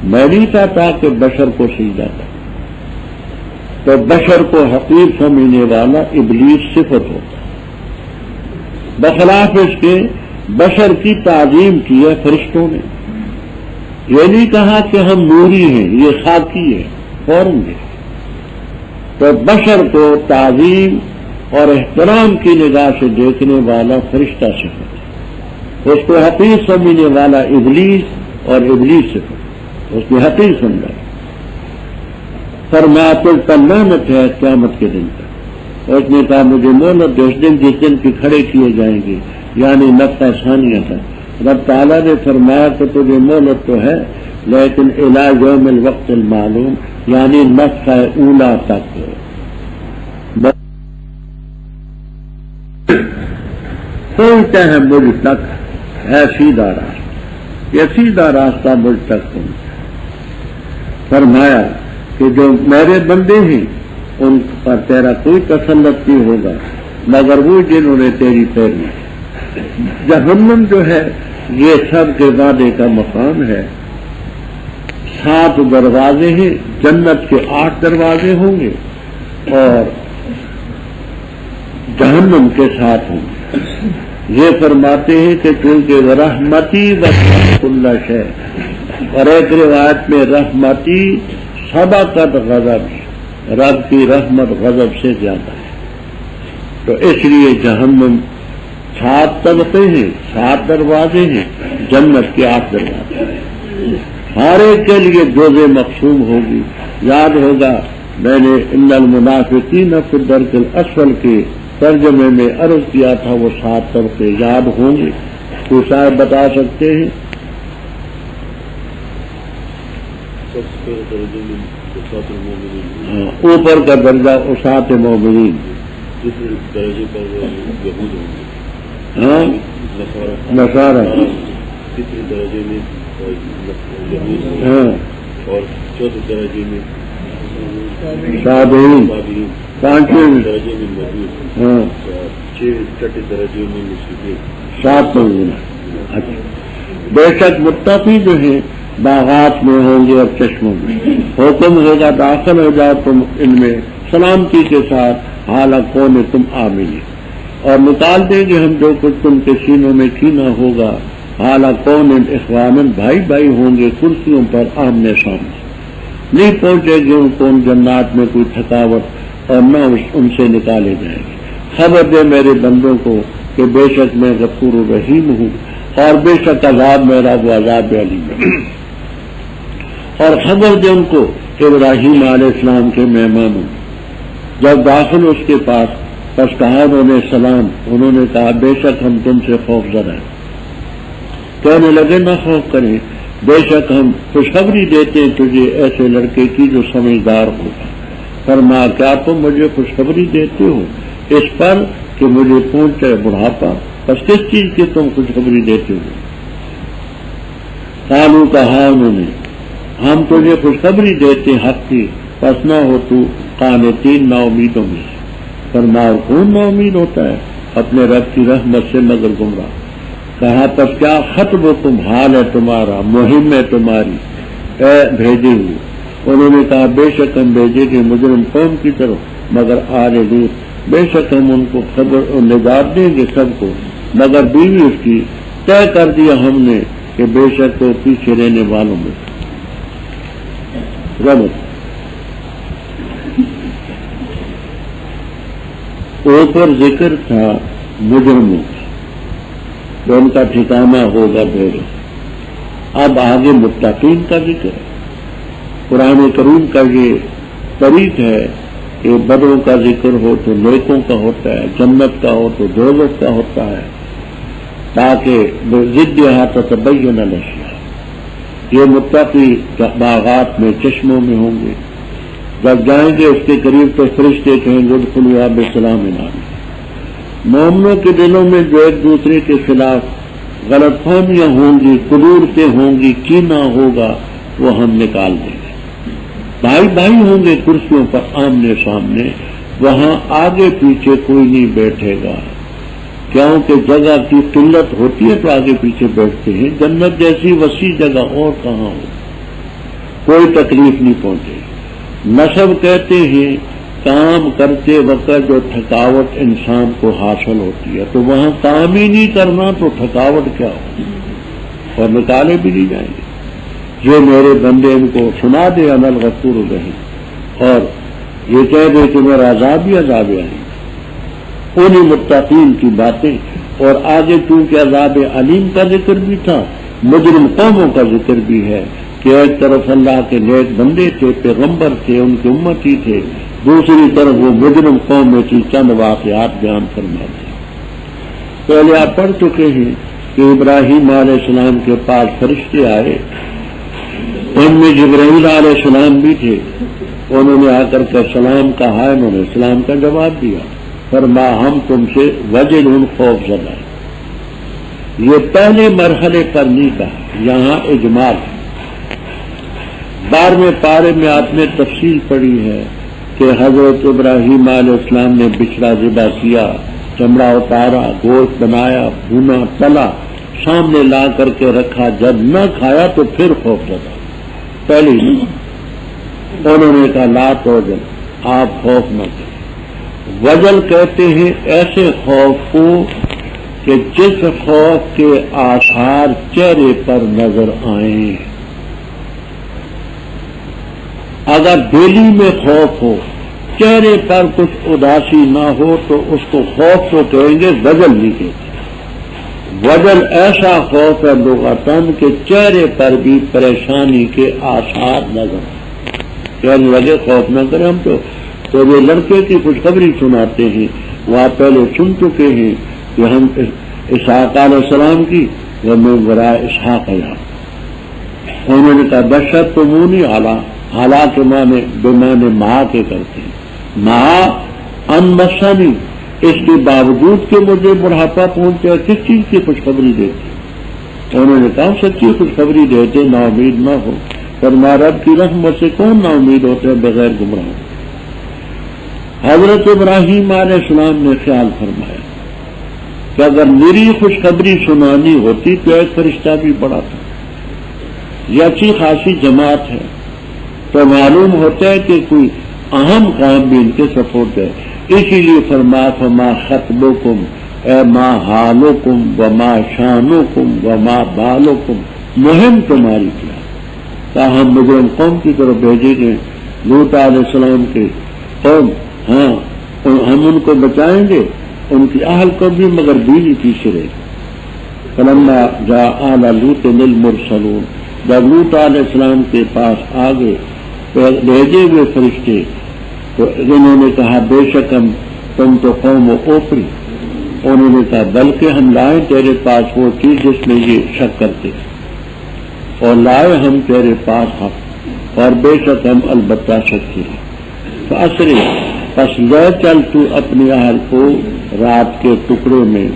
میں نہیں چاہتا کہ بشر کو سجدہ کرے، تو بشر کو حقیر سمجھنے والا ابلیس صفت ہوتا ہے۔ بخلاف اس کے بشر کی تعظیم کی ہے فرشتوں نے، یہ نہیں کہا کہ ہم نوری ہیں، یہ خاکی ہے، فوراً تو بشر کو تعظیم اور احترام کی نگاہ سے دیکھنے والا فرشتہ صفت ہے، اس کو حقیر سمجھنے والا ابلیس اور ابلیس صفت، اس نے حقیر سمجھا۔ فرمایا تم پر لعنت ہے قیامت کے دن تک، اور اس نے کہا مجھے مہلت دو، اس دن جس دن کی کھڑے کیے جائیں گے، یعنی نفخہ ثانیہ تک۔ رب تعالیٰ نے فرمایا کہ تجھے مہلت تو ہے لیکن الی یوم الوقت المعلوم، یعنی نفخہ اولا تک۔ پہنچتے ہیں مجھ تک ہے سیدھا راستہ، یہ سیدھا راستہ مجھ تک پہنچا۔ فرمایا کہ جو میرے بندے ہیں ان پر تیرا کوئی تسلط نہیں ہوگا مگر وہ جنہوں نے تیری پیروی کی۔ جہنم جو ہے یہ سب کے وعدے کا مقام ہے، 7 دروازے ہیں، جنت کے 8 دروازے ہوں گے اور جہنم کے 7 ہوں گے۔ یہ فرماتے ہیں کہ چونکہ رحمتی وسعت کل شیء، اور ایک روایت میں رحمتی سبقت غضب، رب کی رحمت غضب سے زیادہ ہے، تو اس لیے جہنم 7 طبقے ہیں، 7 دروازے ہیں، جنت کے 8 دروازے ہیں، ہر ایک کے لیے جوزے مقسوم ہوگی۔ یاد ہوگا میں نے ان المنافقین فی الدرک الاسفل کے ترجمے میں عرض کیا تھا، وہ 7 طبقے یاد ہوں گے؟ تو شاید بتا سکتے ہیں؟ اوپر کا درجہ اسات مومنین، درجے پر یہود ہوں گے، ہاں نصارہ، تیسرے درجے میں یہود، ہاں، اور چوتھے درجے میں صابرین، پانچویں درجے میں مجوس، ہاں، 6 درجے میں مشرکین، 7 مومن۔ اچھا، بے شک متقی جو ہیں باغات میں ہوں گے اور چشموں میں، حکم ہوگا داخل ہو جاؤ تم ان میں سلامتی کے ساتھ، حالانکہ کون تم آمنی، اور نکال دیں گے ہم جو کچھ تم کے سینوں میں کینہ ہوگا، حالانکہ کون اخوانن، بھائی بھائی ہوں گے کرسیوں پر آمنے سامنے، نہیں پہنچے گی ان کو ان جنات میں کوئی تھکاوٹ اور نہ ان سے نکالے جائیں گے۔ خبر دے میرے بندوں کو کہ بے شک میں غفور الرحیم ہوں، اور بے شک عذاب میرا وہ عذاب علیم ہے۔ اور خبر دے ان کو کہ ابراہیم علیہ السلام کے مہمانوں جب داخل اس کے پاس، پس کہا انہوں نے سلام، انہوں نے کہا بے شک ہم تم سے خوف زدہ ہیں۔ کہنے لگے نہ خوف کریں، بے شک ہم خوشخبری دیتے ہیں تجھے ایسے لڑکے کی جو سمجھدار ہوگا۔ فرمایا کیا تم مجھے خوشخبری دیتے ہو اس پر کہ مجھے پہنچے بڑھاپا، بس کس چیز کی تم خوشخبری دیتے ہو؟ قالوا کہا انہوں نے ہم تجھے خوشخبری دیتے حق کی، پس نہ ہو تو قانتین، نا امیدوں میں۔ فرمایا کون نا امید ہوتا ہے اپنے رب کی رحمت سے مگر گمراہ؟ کہا پس کیا خطب تم، حال ہے تمہارا، مہم ہے تمہاری، اے بھیجے ہوئے؟ انہوں نے کہا بے شک ہم بھیجے گے مجرم قوم کی طرف مگر آل لوط، بے شک ہم ان کو خبر اور نجات دیں گے سب کو مگر بیوی اس کی، طے کر دیا ہم نے کہ بے شک وہ پیچھے رہنے والوں میں رمت۔ اوپر ذکر تھا مجرموں تو ان کا ٹھکانہ ہوگا ڈھیر، اب آگے متقین کا ذکر ہے۔ قرآن کریم کا یہ طریق ہے کہ بدوں کا ذکر ہو تو نیکوں کا ہوتا ہے، جنت کا ہو تو دوزخ کا ہوتا ہے، تاکہ ضدھا تتبین الاشیاء۔ یہ متقی باغات میں چشموں میں ہوں گے، جب جائیں گے اس کے قریب تو فرشتے کہیں گے ادخلوها بسلام آمین۔ مومنوں کے دلوں میں جو ایک دوسرے کے خلاف غلط فہمیاں ہوں گی، قدورتیں ہوں گی، کینہ ہوگا، وہ ہم نکال دیں گے۔ بھائی بھائی ہوں گے کرسیوں پر آمنے سامنے، وہاں آگے پیچھے کوئی نہیں بیٹھے گا، کیونکہ جگہ کی قلت ہوتی ہے تو آگے پیچھے بیٹھتے ہیں۔ جنت جیسی وسیع جگہ اور کہاں ہو، کوئی تکلیف نہیں پہنچے۔ نصب کہتے ہیں کام کرتے وقت جو تھکاوٹ انسان کو حاصل ہوتی ہے، تو وہاں کام ہی نہیں کرنا تو تھکاوٹ کیا ہو، اور نکالے بھی نہیں جائیں گے۔ یہ میرے بندے ان کو سنا دے انا الغفور الرحیم، اور یہ کہہ دے کہ میرا عذاب ہی عذاب ہے، انہیں متقین کی باتیں. اور آگے چونکہ عذاب علیم کا ذکر بھی تھا، مجرم قوموں کا ذکر بھی ہے کہ ایک طرف اللہ کے نیک بندے تھے، پیغمبر تھے، ان کے امتی تھے، دوسری طرف وہ مجرم قوم میں کی چند واقعات بیان فرماتے ہیں. پہلے آپ پڑھ چکے ہیں کہ ابراہیم علیہ السلام کے پاس فرشتے آئے، ان میں جبرائیل علیہ السلام بھی تھے. انہوں نے آ کر کے سلام کہا، انہوں نے سلام کا جواب دیا، فرمایا ہم تم سے وجل خوف زدہ. یہ پہلے مرحلے پر نہیں کہا، یہاں اجمال. 12ویں پارے میں آپ نے تفصیل پڑھی ہے کہ حضرت ابراہیم علیہ السلام نے بچڑا ذبح کیا، چمڑا اتارا، گوشت بنایا، بھونا، تلا، سامنے لا کر کے رکھا. جب نہ کھایا تو پھر خوف زدہ. پہلے انہوں نے کہا لا توجل، آپ خوف نہ کریں. وجل کہتے ہیں ایسے خوف کو کہ جس خوف کے آثار چہرے پر نظر آئیں. اگر دلی میں خوف ہو، چہرے پر کچھ اداسی نہ ہو تو اس کو خوف تو کہیں گے، وجل نہیں کہتے. وجل ایسا خوف ہے لغتاً کہ چہرے پر بھی پریشانی کے آثار نظر آئیں. کہنے لگے خوف نہ کریں، ہم تو یہ لڑکے کی خوشخبری سناتے ہیں. وہاں پہلے سن چکے ہیں کہ ہم اسحاق علیہ السلام کی وہ میں برا اسحاق ہے. انہوں نے کہا بشر تو منہ نہیں حالا، حالانکہ مانے بمانے ماں کے کرتے ہیں، ماں ان مسانی. اس کے باوجود کہ مجھے بڑھاپا پہنچے، کس چیز کی خوشخبری دیتے؟ انہوں نے کہا سچی خوشخبری دیتے، نا امید نہ ہو. فرمایا رب کی رحمت سے کون نا امید ہوتے ہیں بغیر گمراہ. حضرت ابراہیم علیہ السلام نے خیال فرمایا کہ اگر میری خوشخبری سنانی ہوتی تو ایک فرشتہ بھی بڑا تھا. یہ اچھی خاصی جماعت ہے تو معلوم ہوتا ہے کہ کوئی اہم کام بھی ان کے سپورٹ ہے. اسی لیے فرمایا فما خطبکم اے ما حالکم وما شانکم وما بالکم، مہم تمہاری کیا. ہم مجرم قوم کی طرف بھیجے گئے، لوط علیہ السلام کے قوم. ہاں ہم ان کو بچائیں گے، ان کی اہل کو بھی، مگر بیوی پیچھے رہے. فلما جاء آل لوط المرسلون، جب لوط علیہ السلام کے پاس آگے بھیجے ہوئے فرشتے تو انہوں نے کہا بے شک ہم تم تو قوم اوپری. انہوں نے کہا بلکہ ہم لائیں تیرے پاس وہ چیز جس میں یہ شک کرتے، اور لائے ہم تیرے پاس حق، اور بے شک ہم البتہ سچے ہیں. فاسرے پس لے چل تو اپنی اہل کو رات کے ٹکڑے میں،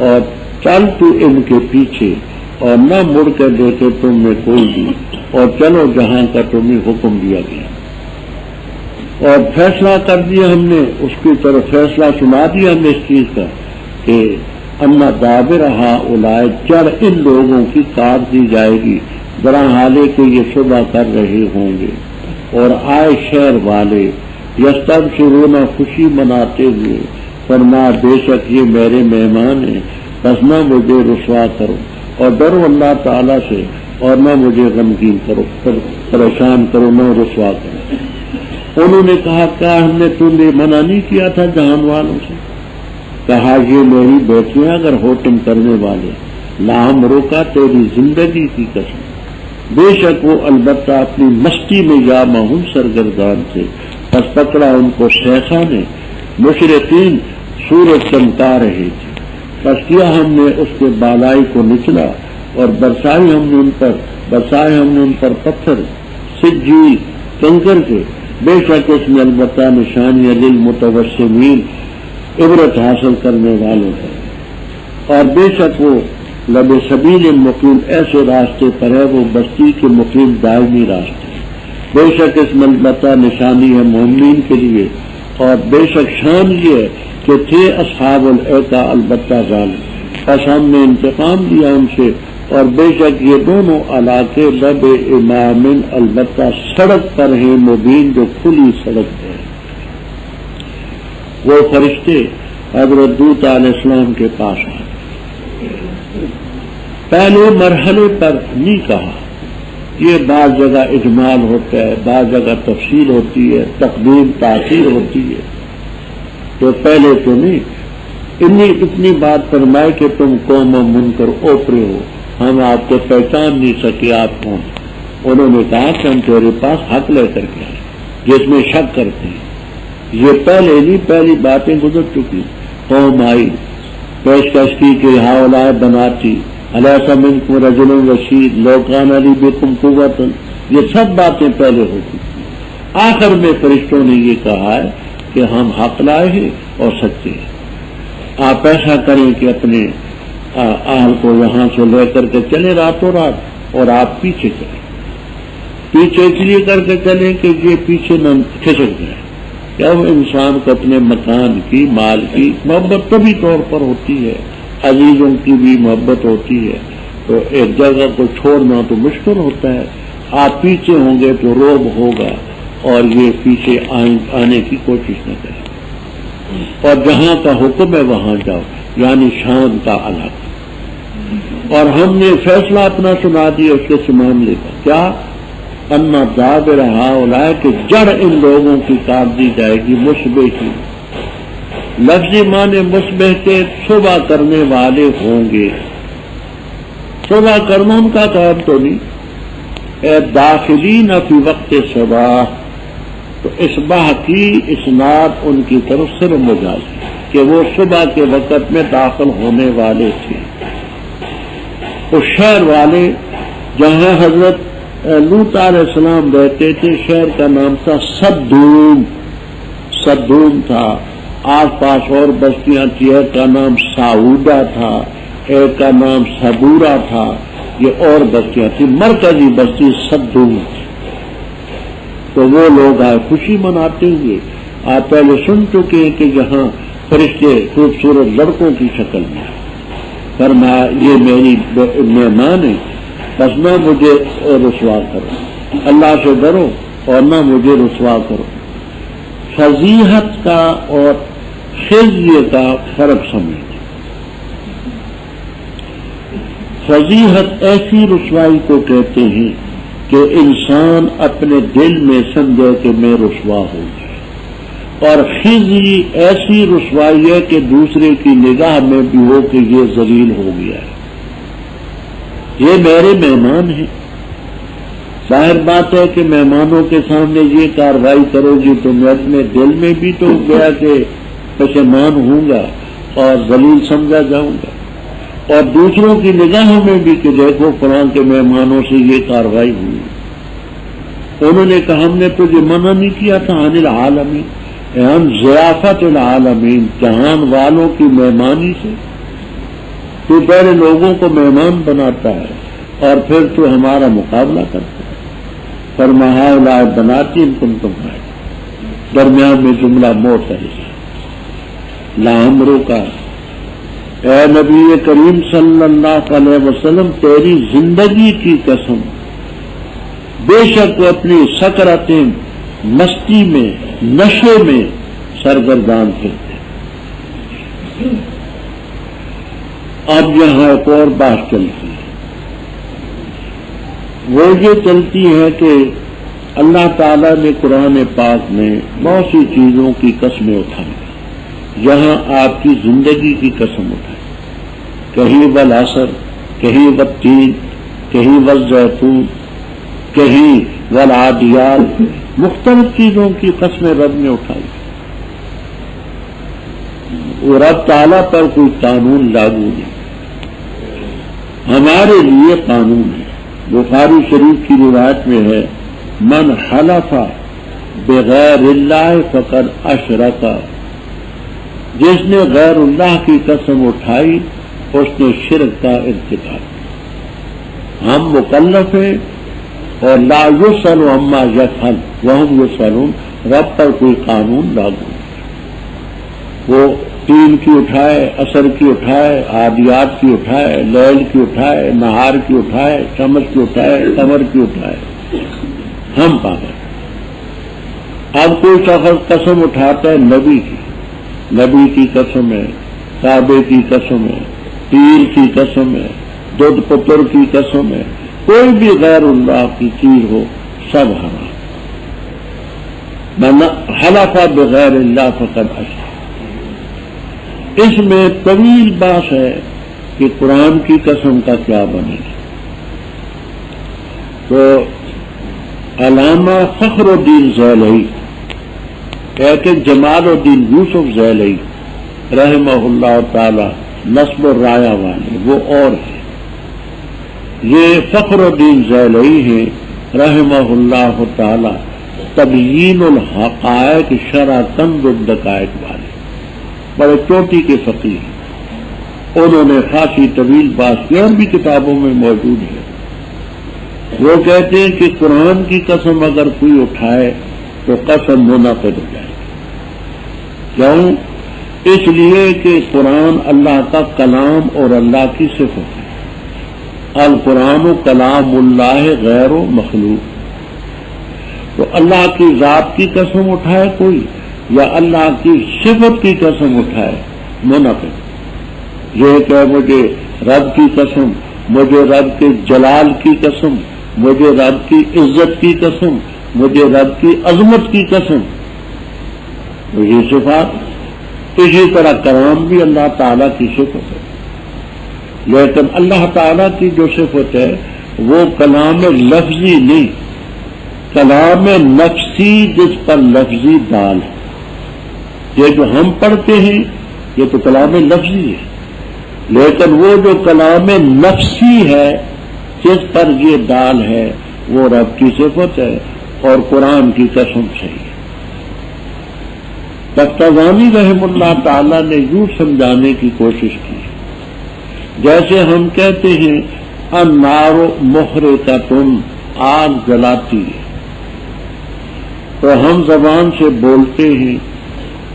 اور چل تو ان کے پیچھے، اور نہ مڑ کر دیکھے تم میں کوئی بھی، اور چلو جہاں کا تمہیں حکم دیا گیا. اور فیصلہ کر دیا ہم نے، اس کی طرف فیصلہ سنا دیا ہم نے اس چیز کا کہ اما دابر ہؤلاء، جڑ ان لوگوں کی کاٹ دی جائے گی، ذرا حالے کہ یہ صبح کر رہے ہوں گے. اور آئے شہر والے یستبشرون، خوشی مناتے ہوئے، فرمایا بے شک یہ میرے مہمان ہیں، بس نہ مجھے رسوا کرو، اور ڈرو اللہ تعالیٰ سے، اور نہ مجھے غمگین کرو، پریشان کرو، نہ رسوا کرو. انہوں نے کہا کیا ہم نے تمہیں منع نہیں کیا تھا جہان والوں سے؟ کہا یہ میری بیٹیاں اگر ہوتم کرنے والے، نہ ہم روکا تیری زندگی کی قسم. بے شک وہ البتہ اپنی مستی میں یا مہم سرگردان تھے. پس پکڑا ان کو شیخا نے، مشرقین سورج چمکا رہے تھے. پس کیا ہم نے اس کے بالائی کو نچلا، اور برسائے ہم نے ان پر پتھر سجی کنکر کے. بے شک اس میں البتہ نشانیاں للمتوسمین، عبرت حاصل کرنے والوں ہے. اور بے شک وہ لب سبیل مقیم، ایسے راستے پر ہے وہ بستی کے مقیم دائمی راستے. بے شک اس میں البتہ نشانی ہے مومنین کے لیے. اور بے شک شان یہ ہے کہ تھے اصحاب الایکا البتہ ظالم، پس ہم نے انتقام دیا ان سے. اور بے شک یہ دونوں علاقے لب امام البتہ سڑک پر ہیں، مبین جو کھلی سڑک ہے. وہ فرشتے حضرت لوط علیہ السلام کے پاس آئے. پہلے مرحلے پر نہیں کہا یہ بعض جگہ اجمال ہوتا ہے، بعض جگہ تفصیل ہوتی ہے، تقدیم تاخیر ہوتی ہے، تو پہلے تو نہیں اتنی بات فرمائے کہ تم قوم منکر اوپرے ہو، ہم آپ کو پہچان نہیں سکے آپ کون۔ انہوں نے کہا کہ ہم تیرے پاس حق لے کر کے آئے جس میں شک کرتے ہیں۔ یہ پہلے نہیں، پہلی باتیں گزر چکی، قوم آئی، پیشکش کی کہ ہاؤلائے بناتی علیہ منکم رجل رشید لو کان علی بکم قوت، یہ سب باتیں پہلے ہو چکی۔ آخر میں فرشتوں نے یہ کہا ہے کہ ہم حق لائے ہیں اور سچے ہیں، آپ ایسا کریں کہ اپنے اہل کو یہاں سے لے کر کے چلے راتوں رات، اور آپ پیچھے چلیں، پیچھے اس لیے کر کے چلیں کہ یہ پیچھے نہ کھسک جائے۔ جب انسان کو اپنے مکان کی، مال کی محبت طبی طور پر ہوتی ہے، عزیزوں کی بھی محبت ہوتی ہے، تو ایک جگہ کو چھوڑنا تو مشکل ہوتا ہے۔ آپ پیچھے ہوں گے تو روب ہوگا اور یہ پیچھے آنے کی کوشش نہ کریں، اور جہاں کا حکم ہے وہاں جاؤ، یعنی شام کا علاقہ۔ اور ہم نے فیصلہ اپنا سنا دیا اس کے معاملے کا، کیا انا دابر ہؤلاء کہ جڑ ان لوگوں کی کاٹ دی جائے گی مصبح کی، لفظی معنی مصبح کے صبح کرنے والے ہوں گے۔ صبح کرنا ان کا کام تو نہیں، اے داخلین فی وقت صبح، تو اصباح کی اسناد ان کی طرف صرف مجازی کہ وہ صبح کے وقت میں داخل ہونے والے تھے۔ اس شہر والے جہاں حضرت لوط علیہ السلام رہتے تھے، شہر کا نام تھا صدوم، صدوم تھا۔ آس پاس اور بستیاں تھیں، ایک کا نام سعودہ تھا، ایک کا نام صبورہ تھا، یہ اور بستیاں تھیں، مرکزی بستی صدوم تھی۔ تو وہ لوگ آئے خوشی مناتے ہوئے، آپ پہلے سن چکے ہیں کہ جہاں فرشتے خوبصورت لڑکوں کی شکل میں، فرمایا یہ میری مہمان ہے، بس نہ مجھے رسوا کرو، اللہ سے ڈرو اور نہ مجھے رسوا کرو۔ فضیحت کا اور خزی کا فرق سمجھیں۔ فضیحت ایسی رسوائی کو کہتے ہیں کہ انسان اپنے دل میں سمجھے کہ میں رسوا ہو گیا، اور خزی ایسی رسوائی ہے کہ دوسرے کی نگاہ میں بھی ہو کہ یہ ذلیل ہو گیا ہے، یہ میرے مہمان ہیں۔ ظاہر بات ہے کہ مہمانوں کے سامنے یہ کارروائی کرو گی تو میں اپنے دل میں بھی تو گیا کہ پشیمان ہوں گا اور ذلیل سمجھا جاؤں گا، اور دوسروں کی نگاہوں میں بھی کہ دیکھو فلاں کے مہمانوں سے یہ کارروائی ہوئی۔ انہوں نے کہا ہم نے تجھے منع نہیں کیا تھا عن العالمین، عن ضیافت العالمین، جہان والوں کی مہمانی سے۔ تو پہلے لوگوں کو مہمان بناتا ہے اور پھر تو ہمارا مقابلہ کرتا ہے۔ فرمایا ہؤلاء بناتی ان کنتم فاعلین، درمیان میں جملہ معترض ہے، لامرو کا، اے نبی کریم صلی اللہ علیہ وسلم تیری زندگی کی قسم، بے شک وہ اپنی سکرتیں مستی میں نشے میں سرگردان پھرتے۔ اب یہاں ایک اور بات چلتی ہے، وہ یہ چلتی ہے کہ اللہ تعالیٰ نے قرآن پاک میں بہت سی چیزوں کی قسمیں اٹھائی، یہاں آپ کی زندگی کی قسم اٹھائی، کہیں والعصر، کہیں والتین، کہیں والزیتون، کہیں والعادیات، مختلف چیزوں کی قسمیں رب نے اٹھائی۔ وہ رب تعالیٰ پر کوئی قانون لاگو نہیں، ہمارے لیے قانون ہے۔ بخاری شریف کی روایت میں ہے من حلف بغیر اللہ فقد اشرک، جس نے غیر اللہ کی قسم اٹھائی اس نے شرک کا ارتکاب کیا۔ ہم مکلف ہیں اور لا یسأل عما یفعل وہم یسألون، رب پر کوئی قانون لاگو نہیں۔ وہ تین کی اٹھائے، عصر کی اٹھائے، عادیات کی اٹھائے، لیل کی اٹھائے، نہار کی اٹھائے، شمس کی اٹھائے، قمر کی اٹھائے، ہم پاگل۔ اب کوئی شخص قسم اٹھاتا ہے نبی کی، نبی کی قسم ہے، کعبے کی قسم ہے، تیر کی قسم ہے، دودھ پتر کی قسم ہے، کوئی بھی غیر اللہ کی چیز ہو سب حرام. من حلف بغیر اللہ فقد اشرک. اس میں طویل بات ہے کہ قرآن کی قسم کا کیا بنے گا. تو علامہ فخر الدین زیلعی کہتے جمال الدین یوسف زیلعی رحمہ اللہ تعالی نصب الرایا والے وہ اور ہیں. یہ فخر الدین زیلعی ہیں رحمہ اللہ تعالی تبیین الحقائق شرح کنز الدقائق والے بڑے چوٹی کے فقیہ ہیں. انہوں نے خاصی طویل بات کی اور بھی کتابوں میں موجود ہے. وہ کہتے ہیں کہ قرآن کی قسم اگر کوئی اٹھائے تو قسم منعقد ہو جائے. کیوں؟ اس لیے کہ قرآن اللہ کا کلام اور اللہ کی صفت ہے. القرآن کلام اللہ غیر و مخلوق. تو اللہ کی ذات کی قسم اٹھائے کوئی یا اللہ کی صفت کی قسم اٹھائے منعقد. یہ کہ مجھے رب کی قسم، مجھے رب کے جلال کی قسم، مجھے رب کی عزت کی قسم، مجھے رب کی عظمت کی قسم. تو یہ صفات. اسی طرح کلام بھی اللہ تعالیٰ کی صفت ہے. لیکن اللہ تعالیٰ کی جو صفت ہے وہ کلام لفظی نہیں، کلام نفسی جس پر لفظی دال ہے. یہ جو ہم پڑھتے ہیں یہ تو کلام لفظی ہے، لیکن وہ جو کلام نفسی ہے جس پر یہ دال ہے وہ رب کی صفت ہے اور قرآن کی قسم سے ہی. تفتازانی رحم اللہ تعالی نے یوں سمجھانے کی کوشش کی جیسے ہم کہتے ہیں النار محرقۃ، آگ جلاتی ہے. تو ہم زبان سے بولتے ہیں،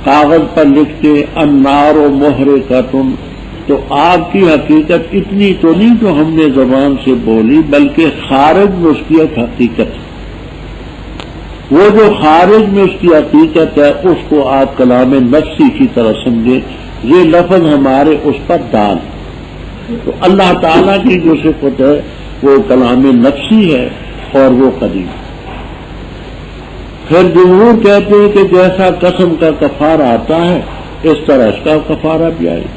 کاغذ پر لکھتے النار محرقۃ، تو آگ کی حقیقت اتنی تو نہیں جو ہم نے زبان سے بولی، بلکہ خارج میں اس کی ایک حقیقت ہے. وہ جو خارج میں اس کی حقیقت ہے اس کو آپ کلام نفسی کی طرح سمجھے. یہ لفظ ہمارے اس پر دال. تو اللہ تعالیٰ کی جو صفت ہے وہ کلام نفسی ہے اور وہ قدیم. پھر جمہور کہتے ہیں کہ جیسا قسم کا کفارہ آتا ہے اس طرح اس کا کفارہ بھی آئے گا.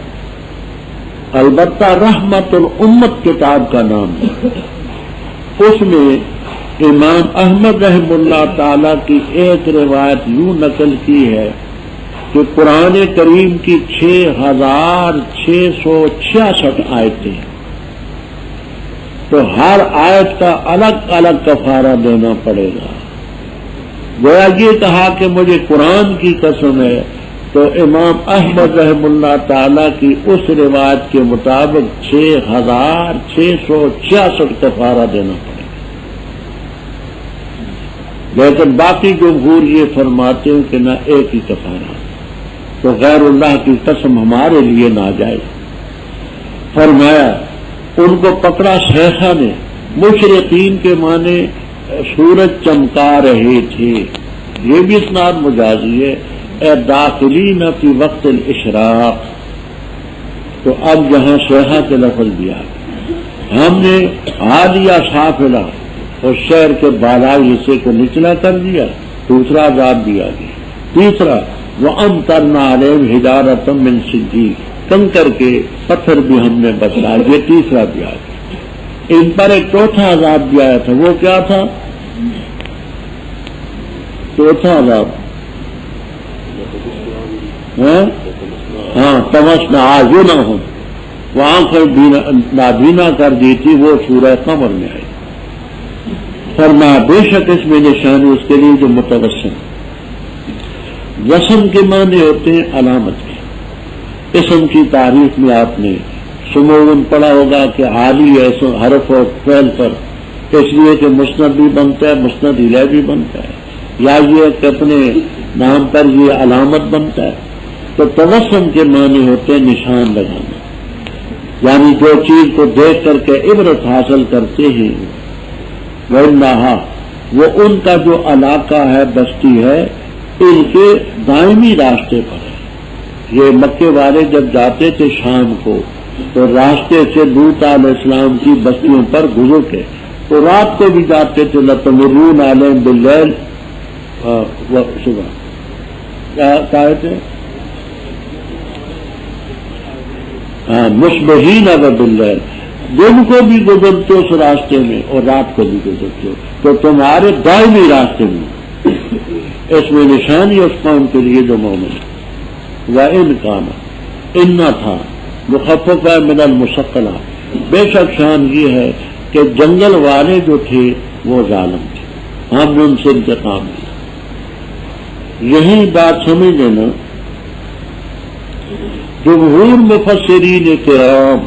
البتہ رحمت الامت کتاب کا نام ہے. اس میں امام احمد رحم اللہ تعالی کی ایک روایت یوں نقل کی ہے کہ قرآن کریم کی 6666 آیتیں، تو ہر آیت کا الگ الگ کفارہ دینا پڑے گا. گویا یہ کہا کہ مجھے قرآن کی قسم ہے تو امام احمد رحم اللہ تعالی کی اس روایت کے مطابق 6666 کفارہ دینا پڑے گا. لیکن باقی جمہور یہ فرماتے ہیں کہ نہ ایک ہی کفارہ، تو غیر اللہ کی قسم ہمارے لیے ناجائز. فرمایا ان کو پکڑا شیخا نے، مشرقین کے معنی سورج چمکا رہے تھے. یہ بھی اسناد مجازی ہے. اے داخلین فی وقت الاشراق، تو اب یہاں شیخا کے لفظ دیا. ہم نے عالیہ سافلہ اور شہر کے بالائی حصے کو نچلا کر دیا، دوسرا عذاب بھی آ گیا. تیسرا وَأَمْطَرْنَا عَلَيْهِمْ حِجَارَةً مِّن سِجِّيلٍ، کنکر کے پتھر بھی ہم نے برسائے. یہ تیسرا بھی آ گیا. ان پر ایک چوتھا عذاب بھی آیا تھا. وہ کیا تھا؟ چوتھا عذاب تمسنا اعینہم، وہ آنکھیں نابینا کر دی تھی. وہ سورہ قمر میں آئی. فرمایا بے شک اس میں نشانی اس کے لیے جو متوسم. وسم کے معنی ہوتے ہیں علامت کے. اسم کی تعریف میں آپ نے سمون پڑھا ہوگا کہ عالی ہے حرف اور فعل پر، اس لیے کہ مسند بھی بنتا ہے، مسند الیہ بھی بنتا ہے، یا یہ کہ اپنے نام پر یہ علامت بنتا ہے. تو توسم کے معنی ہوتے ہیں نشان لگانا، یعنی جو چیز کو دیکھ کر کے عبرت حاصل کرتے ہیں. وَإِنَّهَا، وہ ان کا جو علاقہ ہے، بستی ہے، ان کے دائمی راستے پر ہے. یہ مکے والے جب جاتے تھے شام کو تو راستے سے لوط علیہ السلام کی بستیوں پر گزر کے تو رات کو بھی جاتے تھے لتمرون علیہم باللیل و صبح، کیا کہتے ہیں؟ مصبحین و باللیل، دن کو بھی گزرتے اس راستے میں اور رات کو بھی گزرتے ہو، تو تمہارے دائمی راستے میں اس میں نشانی اس قوم کے لیے جو مومن وَإِنْ كَانَ، ان تھا مخفف ہے من المثقلہ، بے شک شان یہ ہے کہ جنگل والے جو تھے وہ ظالم تھے، ہم نے ان سے انتقام لیا۔ یہی بات سمجھ لینا، جمہور مفسرین کرام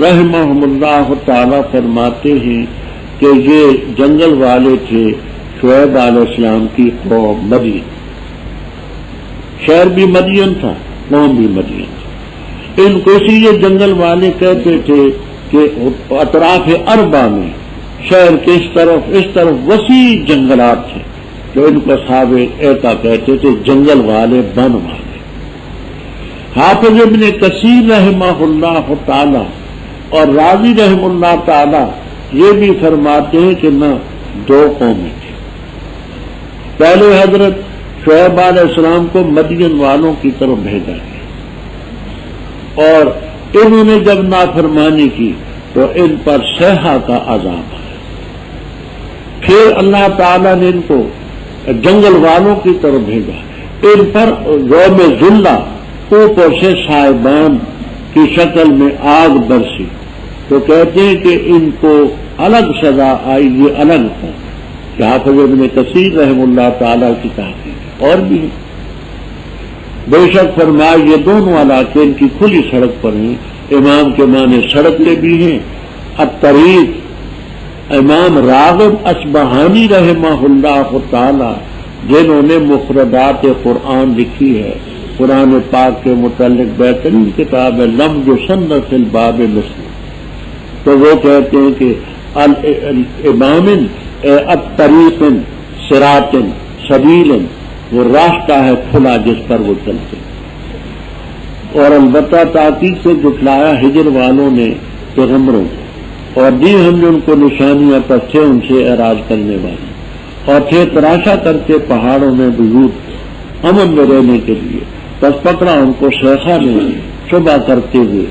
رحمہم اللہ تعالی فرماتے ہیں کہ یہ جنگل والے تھے شعیب علیہ السلام کی قوم مدین، شہر بھی مدین تھا، قوم بھی مدین تھا۔ ان کو اسی لیے جنگل والے کہتے تھے کہ اطراف اربع میں شہر کے اس طرف وسیع جنگلات تھے، تو ان کو اصحاب ایکا کہتے تھے، جنگل والے بن والے۔ حافظ ابن کثیر رحمہ اللہ تعالی اور راضی رحم اللہ تعالی یہ بھی فرماتے ہیں کہ نہ، دو قومیں تھیں۔ پہلے حضرت شعیب علیہ السلام کو مدین والوں کی طرف بھیجا گیا اور انہوں نے جب نافرمانی کی تو ان پر صیحہ کا عذاب آیا۔ پھر اللہ تعالیٰ نے ان کو جنگل والوں کی طرف بھیجا، ان پر یوم ذلہ اوپر سے صاحبان کی شکل میں آگ برسی، تو کہتے ہیں کہ ان کو الگ سزا آئی، یہ الگ تھا۔ حافظ ابن کثیر رحم اللہ تعالیٰ کی تحقیق اور بھی ہے۔ بے شک فرمائے یہ دونوں علاقے ان کی کھلی سڑک پر ہیں، امام کے معنی سڑک پہ بھی ہیں۔ الطریق امام راغب اصبہانی رحمہ اللہ تعالی جنہوں نے مفردات قرآن لکھی ہے، قرآن پاک کے متعلق بہترین کتاب ہے لمز سنت الباب مسلم، تو وہ کہتے ہیں کہ امام الطریق صراط سبیل، وہ راستہ ہے کھلا جس پر وہ چلتے، اور البتہ تحقیق سے جٹلایا ہجر والوں نے پیغمبروں کو، اور دی ہم نے ان کو نشانیاں پر تھے ان سے اعراض کرنے والے، اور تھے تراشا کرتے پہاڑوں میں بیوت امن میں رہنے کے لیے، پس پکڑا ان کو شیخا نے شبہ کرتے ہوئے،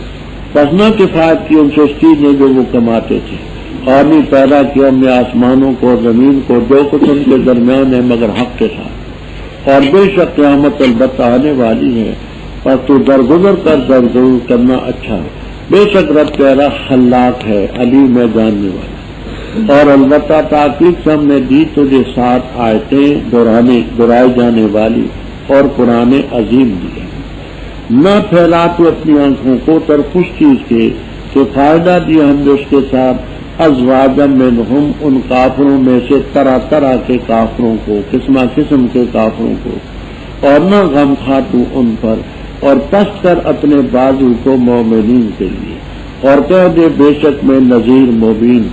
پس نہ کفایت کی ان سے اس چیز نے جو وہ کماتے تھے، اور نہیں پیدا کیا ہم نے آسمانوں کو اور زمین کو جو کچھ ان کے درمیان ہے مگر حق کے ساتھ، اور بے شک قیامت البتہ آنے والی ہے، پر تو درگزر کر درگزر کرنا اچھا ہے، بے شک رب تیرا خلاق ہے علیم ہے جاننے والا، اور البتہ تحقیق سے ہم نے دی تجھے 7 آیتیں دہرائی جانے والی اور قرآن عظیم دیا، نہ پھیلا تو اپنی آنکھوں کو طرف اس چیز کے کہ فائدہ دیا ہم نے اس کے ساتھ ازواجا منہم ان کافروں میں سے طرح طرح کے کافروں کو، قسمہ قسم کے کافروں کو، اور نہ غم کھا تو ان پر، اور پس کر اپنے بازو کو مومنین کے لیے، اور کہہ دے بے شک میں نذیر مبین،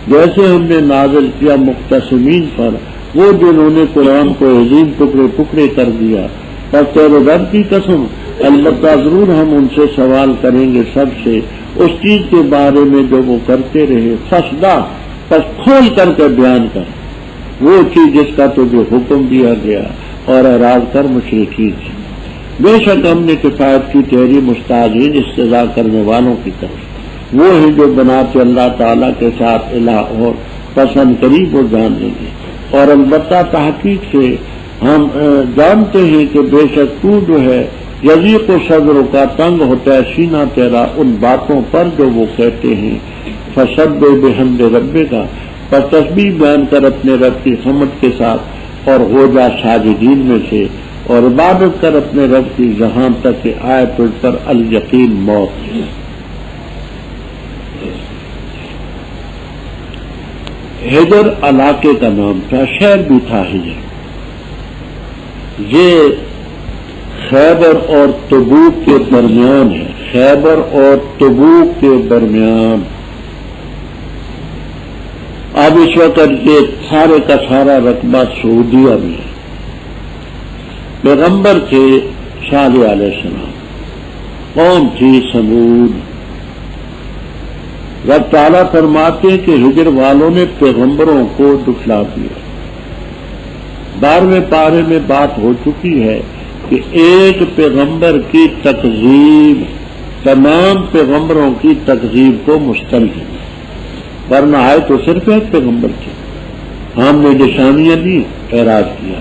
جیسے ہم نے نازل کیا مختصمین پر وہ جنہوں نے قرآن کو عظیم ٹکڑے ٹکڑے کر دیا، پر تیرے رب کی قسم البتہ ضرور ہم ان سے سوال کریں گے سب سے اس چیز کے بارے میں جو وہ کرتے رہے، فسدا پس کھول کر کے بیان کر وہ چیز جس کا تجھے حکم دیا گیا، اور اعراض کر مشرکین سے، بے شک ہم نے کفایت کی تیری مستعجل استضاء کرنے والوں کی طرف، وہ ہیں جو بناتے اللہ تعالیٰ کے ساتھ الہ اور پسند قریب وہ جان لیں گے، اور البتہ تحقیق سے ہم جانتے ہیں کہ بے شک تو جو ہے یزیق و صدر کا تنگ ہوتا ہے سینہ تیرا ان باتوں پر جو وہ کہتے ہیں، فسبح بحمد ربک پر تسبیح بیان کر اپنے رب کی حمد کے ساتھ، اور ہو جا ساجدین میں سے، اور عبادت کر اپنے رب کی جہاں تک کہ آئے تجھ پر الیقین موت۔ ہجر علاقے کا نام تھا، شہر بھی تھا ہجر، یہ خیبر اور تبوک کے درمیان ہے، خیبر اور تبوک کے درمیان۔ اب اس وقت یہ سارے کا سارا رقبہ سعودیہ میں ہے۔ پیغمبر تھے صالح علیہ السلام، قوم تھی سمود، رب تعالیٰ فرماتے ہیں کہ ہجر والوں نے پیغمبروں کو دکھلا دیا. 12ویں پارے میں بات ہو چکی ہے کہ ایک پیغمبر کی تکذیب تمام پیغمبروں کی تکذیب کو مستلزم ہے، ورنہ آئے تو صرف ایک پیغمبر کی. ہم نے نشانیاں دی، اعراض کیا.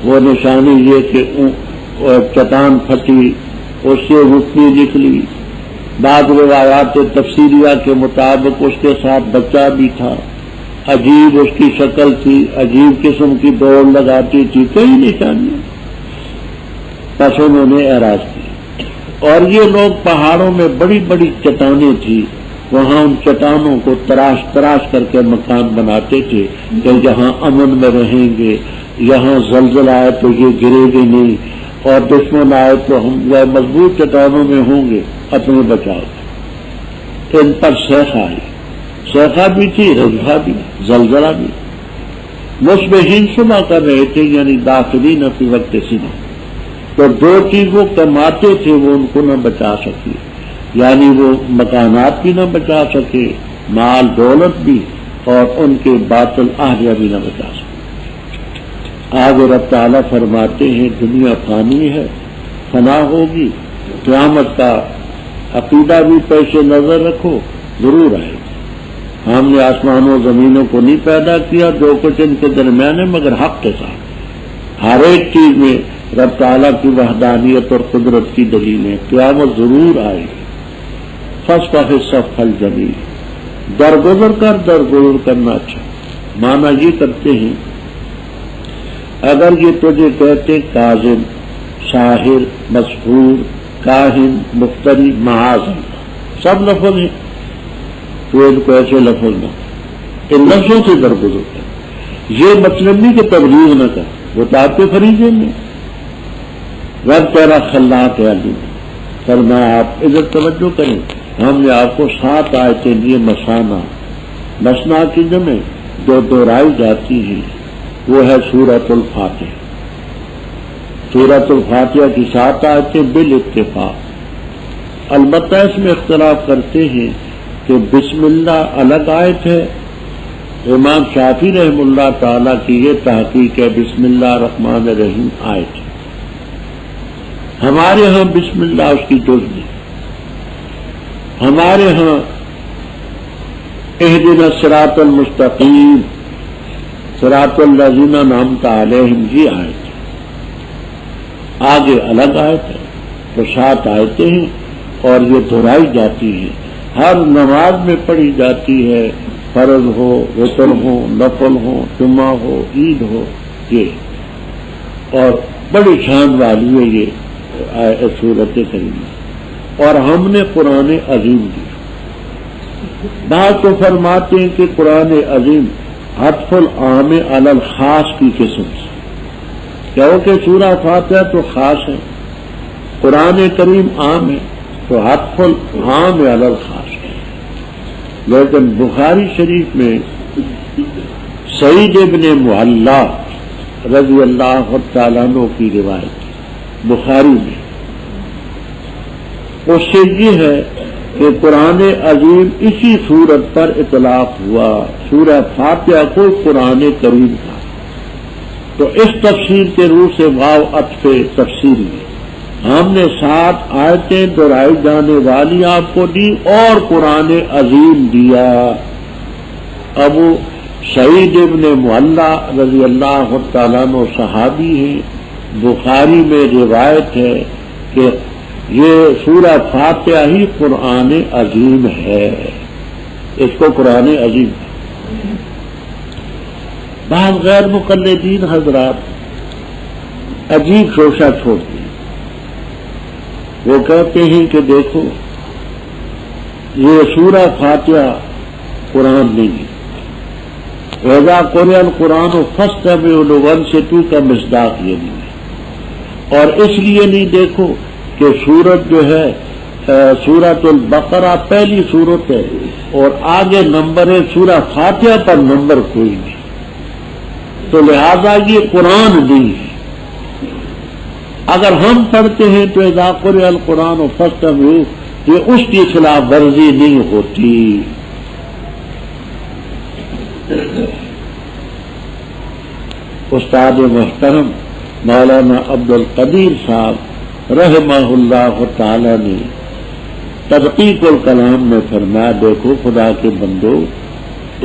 وہ نشانی یہ کہ چٹان پھٹی، اس سے روشنی نکلی. بعض روایات تفسیریہ کے مطابق اس کے ساتھ بچہ بھی تھا، عجیب اس کی شکل تھی، عجیب قسم کی دوڑ لگاتی تھی، کئی نشانیاں. بس انہوں نے اعراض کی. اور یہ لوگ پہاڑوں میں بڑی بڑی چٹانیں تھیں، وہاں ان چٹانوں کو تراش تراش کر کے مکان بناتے تھے کہ یہاں امن میں رہیں گے، یہاں زلزلہ آئے تو یہ گرے گے نہیں، اور دشمن آئے تو ہم مضبوط چٹانوں میں ہوں گے اپنے بچاؤ. ان پر سیخا آئی، سیخا بھی تھی، رجحا بھی، زلزلہ بھی. مصبحین صبح کر رہے تھے، یعنی داخلین فی وقت سنہ. تو دو چیزوں کماتے تھے وہ ان کو نہ بچا سکی، یعنی وہ مکانات بھی نہ بچا سکے، مال دولت بھی، اور ان کے باطل اہلیہ بھی نہ بچا سکے. آج رب تعالیٰ فرماتے ہیں دنیا فانی ہے، فنا ہوگی. قیامت کا عقیدہ بھی پیش نظر رکھو، ضرور آئے گی. ہم نے آسمانوں زمینوں کو نہیں پیدا کیا، جو کچھ ان کے درمیان ہے، مگر حق کے ساتھ. ہر ایک چیز میں رب تعالیٰ کی وحدانیت اور قدرت کی دلیل ہے. قیامت ضرور آئے گی. فصفح الصفح الجمیل، درگزر کرنا اچھا. مانا یہ کرتے ہیں اگر یہ تجھے کہتے کاذب، شاعر، مسحور، کاہن، مفتری، معاذ اللہ، سب لفظ ہیں، تو ان کو ایسے لفظ نہ، ان لفظوں سے درگزر کر. یہ مطلب نہیں کہ تبلیغ نہ کر، وہ تو آپ کے فریضے میں. رب تیرا خلاق ہے علیم. فرمایا آپ ادھر توجہ کریں، ہم نے آپ کو 7 آیتیں دیے مسانا. مسنا کی جمع جو دہرائی جاتی ہیں وہ ہے سورۃ الفاتحہ. سورۃ الفاتحہ کی 7 آیتیں بالاتفاق. البتہ اس میں اختلاف کرتے ہیں کہ بسم اللہ الگ آیت ہے. امام شافعی رحم اللہ تعالی کی یہ تحقیق ہے بسم اللہ الرحمن الرحیم آیت ہے. ہمارے ہاں بسم اللہ اس کی جز نہیں. ہمارے ہاں اہدنا الصراط المستقیم صراط الذین انعمت علیہم یہ آیت ہے. آگے الگ آیت ہے. تو 7 آیتیں ہیں اور یہ دہرائی جاتی ہیں، ہر نماز میں پڑھی جاتی ہے، فرض ہو، وتر ہو، نفل ہو، جمعہ ہو، عید ہو. یہ اور بڑی شان والی ہے یہ سورت کریمہ. اور ہم نے قرآن عظیم دی. بعض تو فرماتے ہیں کہ قرآن عظیم عطف العام علی الخاص کی قسم سے، کیونکہ سورہ فاتحہ تو خاص ہے، قرآن کریم عام ہے، تو عطف العام علی الخاص ہے. لیکن بخاری شریف میں سعید ابن معلّہ رضی اللہ تعالیٰ عنہ کی روایت بخاری میں، اس سے یہ ہے کہ قرآن عظیم اسی صورت پر اطلاق ہوا. سورہ فاتحہ کو قرآن کریم تھا. تو اس تفسیر کے روح سے واو عطف تفسیری ہے. ہم نے 7 آیتیں دہرائی جانے والی آپ کو دی اور قرآن عظیم دیا. ابو سعید ابن معلّہ رضی اللہ تعالیٰ عنہ صحابی ہیں. بخاری میں روایت ہے کہ یہ سورہ فاتحہ ہی قرآن عظیم ہے. اس کو قرآن عظیم ہے. بعض غیر مقلدین حضرات عجیب شوشہ چھوڑتے ہیں. وہ کہتے ہیں کہ دیکھو یہ سورہ فاتحہ قرآن نہیں ہے. وَإِذَا قُرِئَ الْقُرْآنُ فَاسْتَمِعُوا لَهُ وَأَنصِتُوا کا مصداق یہ نہیں ہے. اور اس لیے نہیں دیکھو کہ سورت جو ہے سورۃ البقرہ پہلی سورت ہے اور آگے نمبر ہے، سورہ فاتحہ پر نمبر کوئی نہیں، تو لہذا یہ قرآن نہیں ہے. اگر ہم پڑھتے ہیں تو اذا قرئ القرآن فاستمعوا، یہ اس کی خلاف ورزی نہیں ہوتی. استاد محترم مولانا عبد القدیر صاحب رحمہ اللہ تعالی نے تدقیق الکلام میں فرمایا، دیکھو خدا کے بندو،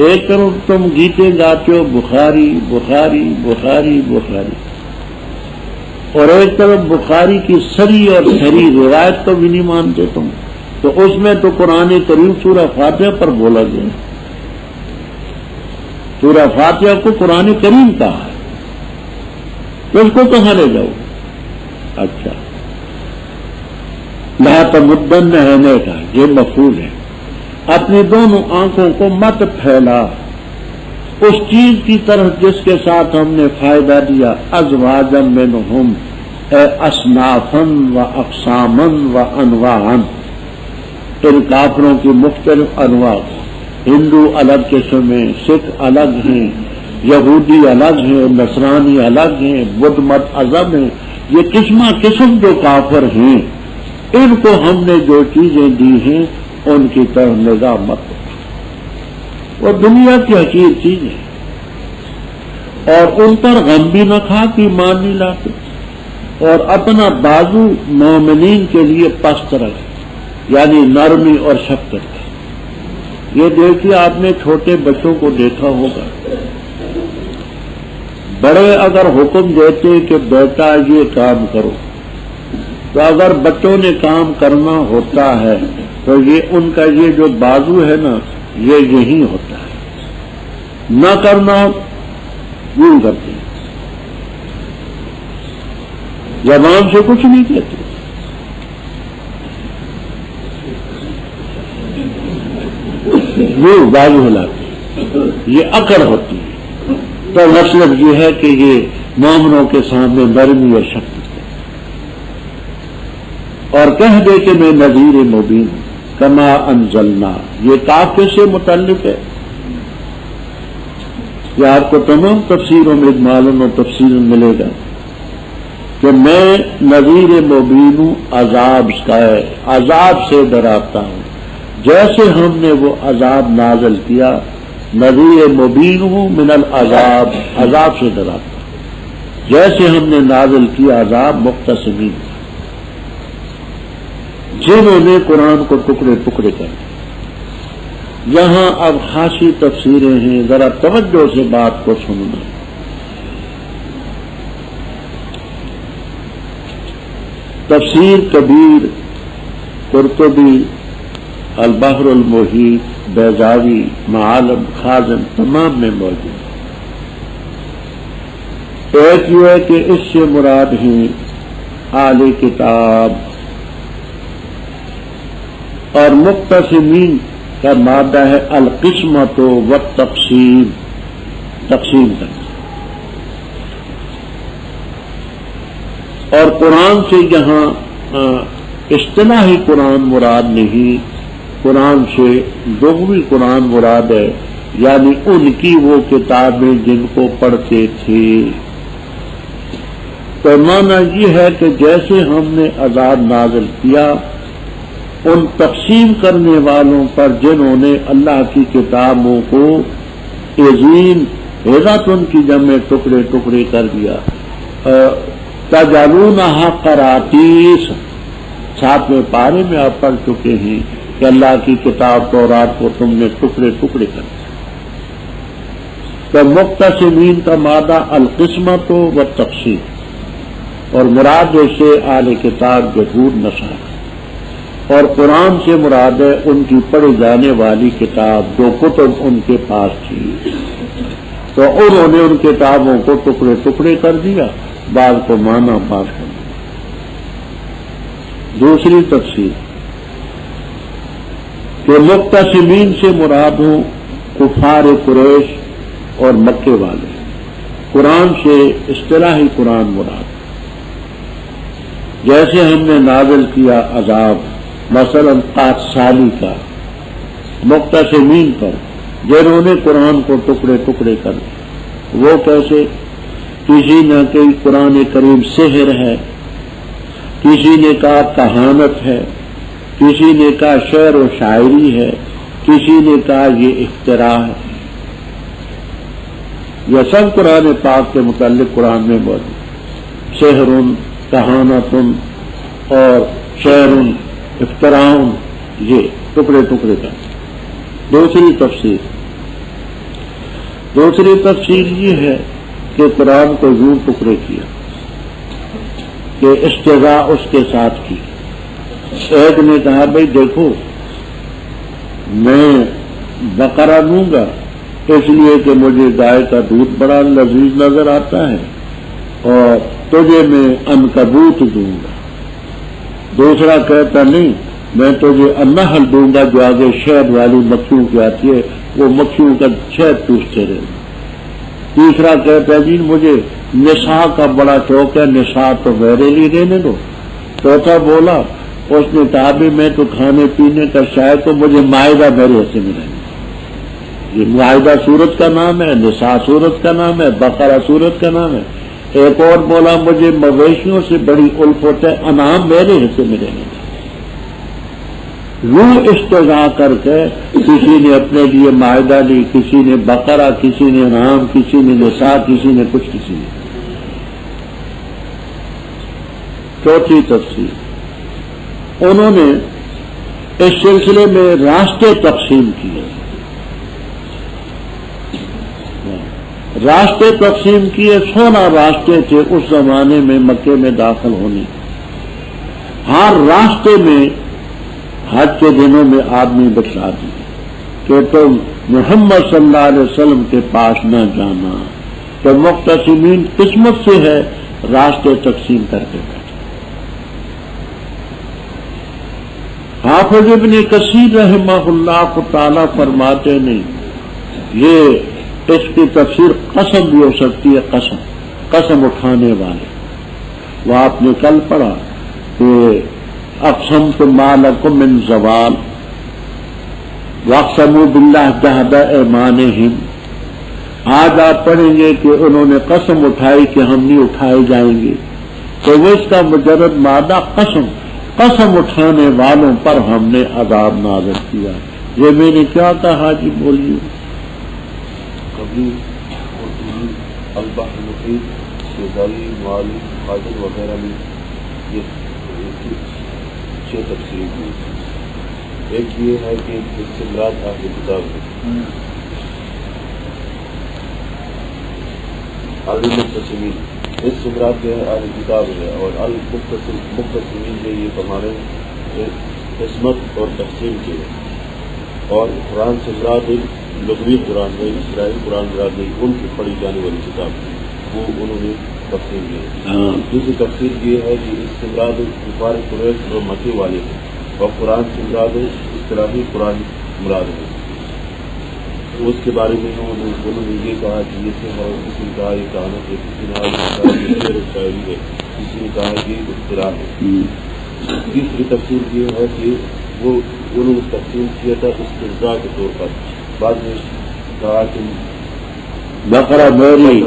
ایک طرف تم گیتے گاتے ہو بخاری بخاری بخاری بخاری، اور ایک طرف بخاری کی سری اور سری روایت تو بھی نہیں مانتے تم، تو اس میں تو قرآن کریم سورہ فاتحہ پر بولا گیا، سورہ فاتحہ کو قرآن کریم کہا ہے، تو اس کو کہاں لے جاؤ؟ اچھا، لا تمدن ہے کا یہ مفعول ہے، اپنی دونوں آنکھوں کو مت پھیلا اس چیز کی طرف جس کے ساتھ ہم نے فائدہ دیا، ازواجا منہم اصنافا و اقساما و انواعا، ان کافروں کی مختلف انواع، ہندو الگ قسم ہیں، سکھ الگ ہیں، یہودی الگ ہیں، نصرانی الگ ہیں، بدھ مت ازب ہیں، یہ قسمہ قسم جو کافر ہیں، ان کو ہم نے جو چیزیں دی ہیں ان کی طرف نگاہ مت کرو، وہ دنیا کی حقیر چیز ہے، اور ان پر غم بھی نہ کھا کہ ایمان نہیں لاتے، اور اپنا بازو مومنین کے لیے پست رکھ، یعنی نرمی اور شفقت۔ یہ دیکھیے آپ نے چھوٹے بچوں کو دیکھا ہوگا، بڑے اگر حکم دیتے کہ بیٹا یہ کام کرو، تو اگر بچوں نے کام کرنا ہوتا ہے تو یہ ان کا یہ جو بازو ہے نا یہ یہی ہوتا ہے، نہ کرنا یوں کرتے ہیں، زبان سے کچھ نہیں کہتے، یہ بازو ہلاتے، یہ اکڑ ہوتی ہے، تو مطلب یہ ہے کہ یہ مومنوں کے سامنے نرمی اور شفقت، اور کہہ دے کہ میں نذیر مبین کما انزلنا، یہ کاف سے متعلق ہے، یہ آپ کو تمام تفسیروں میں معلوم و تفصیل ملے گا کہ میں نذیر مبین ہوں، عذاب کا ہے، عذاب سے ڈراتا ہوں، جیسے ہم نے وہ عذاب نازل کیا، نذیر مبین ہوں من العذاب، عذاب سے ڈراتا ہوں، جیسے ہم نے نازل کیا عذاب مقتصبین، جنہوں نے قرآن کو ٹکڑے ٹکڑے کر دیا۔ یہاں اب خاصی تفسیریں ہیں، ذرا توجہ سے بات کو سننا۔ تفسیر کبیر، قرطبی، البحر المحیط، بیضاوی، معالم، خازن تمام میں موجود۔ ایک یہ ہے کہ اس سے مراد ہیں اہل کتاب، اور مقتسمین کا مادہ ہے القسمت و تقسیم، تقسیم کرنا، اور قرآن سے یہاں اصطلاحی قرآن مراد نہیں، قرآن سے لغوی قرآن مراد ہے، یعنی ان کی وہ کتابیں جن کو پڑھتے تھے۔ تو معنی یہ ہے کہ جیسے ہم نے عذاب نازل کیا ان تقسیم کرنے والوں پر جنہوں نے اللہ کی کتابوں کو عظیم ہدایتن کی جمع ٹکڑے ٹکڑے کر دیا، تجعلونہا قراطیس، 7ویں پارے میں آپ پڑھ چکے ہیں کہ اللہ کی کتاب تورات کو تم نے ٹکڑے ٹکڑے کر دیا۔ تو مقتسمین کا مادہ القسمت و تقسیم، اور مراد سے اہل کتاب یہود نصارہ، اور قرآن سے مراد ہے ان کی پڑھی جانے والی کتاب جو کتب ان کے پاس تھی، تو انہوں نے ان کتابوں کو ٹکڑے ٹکڑے کر دیا، بعض کو مانا بعض کر دیا۔ دوسری تفسیر کہ مقتسمین سے مراد ہوں کفار قریش اور مکے والے، قرآن سے اصطلاحی قرآن مراد، جیسے ہم نے نازل کیا عذاب مثلا 5 سالی کا مقتسمین پر جنہوں نے قرآن کو ٹکڑے ٹکڑے کر دیا، وہ کیسے؟ کسی نے کہی قرآن کریم سحر ہے، کسی نے کہا کہانت ہے، کسی نے کہا شعر و شاعری ہے، کسی نے کہا یہ اختراع ہے، یہ سب قرآن پاک کے متعلق قرآن میں موجود. سحرن، کہانتن اور شعرن، افتراؤن، یہ ٹکڑے ٹکڑے کا. دوسری تفسیر یہ ہے کہ قرآن کو یوں ٹکڑے کیا کہ استضاء اس کے ساتھ کی. ایک نے کہا بھائی دیکھو میں بقرہ دوں گا اس لیے کہ مجھے گائے کا دودھ بڑا لذیذ نظر آتا ہے اور تجھے میں عنکبوت دوں گا. دوسرا کہتا نہیں میں تجھے النحل دوں گا جو آگے شہد والی مکھیوں کی آتی ہے وہ مکھیوں کا شہد چوستے رہے. تیسرا کہتا جی مجھے نساء کا بڑا شوق ہے، نساء تو میرے لیے دینے دو. چوتھا بولا اس نے کہا بھی میں تو کھانے پینے کا شاید تو مجھے مائدہ میرے حصے میں رہے. یہ مائدہ سورت کا نام ہے، نساء سورت کا نام ہے، بقرہ سورت کا نام ہے. ایک اور بولا مجھے مویشیوں سے بڑی الفت ہے، انعام میرے حصے میں رہنے دو. یوں استضاء کر کے کسی نے اپنے لیے مائدہ لی، کسی نے بقرہ، کسی نے انعام، کسی نے نساء، کسی نے کچھ، کسی نے. چوتھی تفسیر انہوں نے اس سلسلے میں راستے تقسیم کیے. راستے تقسیم کیے 16 راستے تھے اس زمانے میں مکے میں داخل ہونے. ہر راستے میں حج کے دنوں میں آدمی بتلا دیے کہ تم محمد صلی اللہ علیہ وسلم کے پاس نہ جانا. تو مقتسمین قسمت سے ہے راستے تقسیم کر کے بیٹھے. حافظ ابن کثیر رحمہ اللہ تعالی فرماتے نہیں یہ اس کی تفسیر قسم بھی ہو سکتی ہے، قسم اٹھانے والے. وہ آپ نے کل پڑھا کہ اقسمت ما لکم من زوال واقسموا باللہ جہد ایمانہم. آج آپ پڑھیں گے کہ انہوں نے قسم اٹھائی کہ ہم نہیں اٹھائے جائیں گے. تو وہ اس کا مجرد مادہ قسم اٹھانے والوں پر ہم نے عذاب نازل کیا. یہ میں نے کیا کہا جی بولیے. کبھی البحر محیط شیزاری موالی حاضر وغیرہ میں یہ 6 تفسیر ہوئی. ایک یہ ہے کہ استمراد اہل کتاب ہے، المقتسمین استمراد جو ہے اہل کتاب ہے، اور المقتسمین جو یہ ہمارے قسمت اور تقسیم کے ہے. اور قرآن سے مراد لغوی قرآن ہے، اسرائیل قرآن مراد نہیں، ان کی پڑھی جانے والی کتاب وہ انہوں نے تفسیر کی. دوسری تفسیر یہ ہے کہ استمراد کفار قریش اور مکے والے ہیں، اور قرآن سے مراد اصطلاحی قرآن مراد ہے. اس کے بارے میں انہوں نے یہ کہا کہ یہ سے ہے، کسی نے کہا یہ کہانت ہے، کسی نے کہا یہ شعر و شاعری ہے، کسی نے کہا یہ اختراع ہے. تیسری تفسیر یہ ہے کہ وہ انہوں نے تقسیم کیا تھا استرزاء کے طور پر. بعد میں کہا کہ بقرہ میری،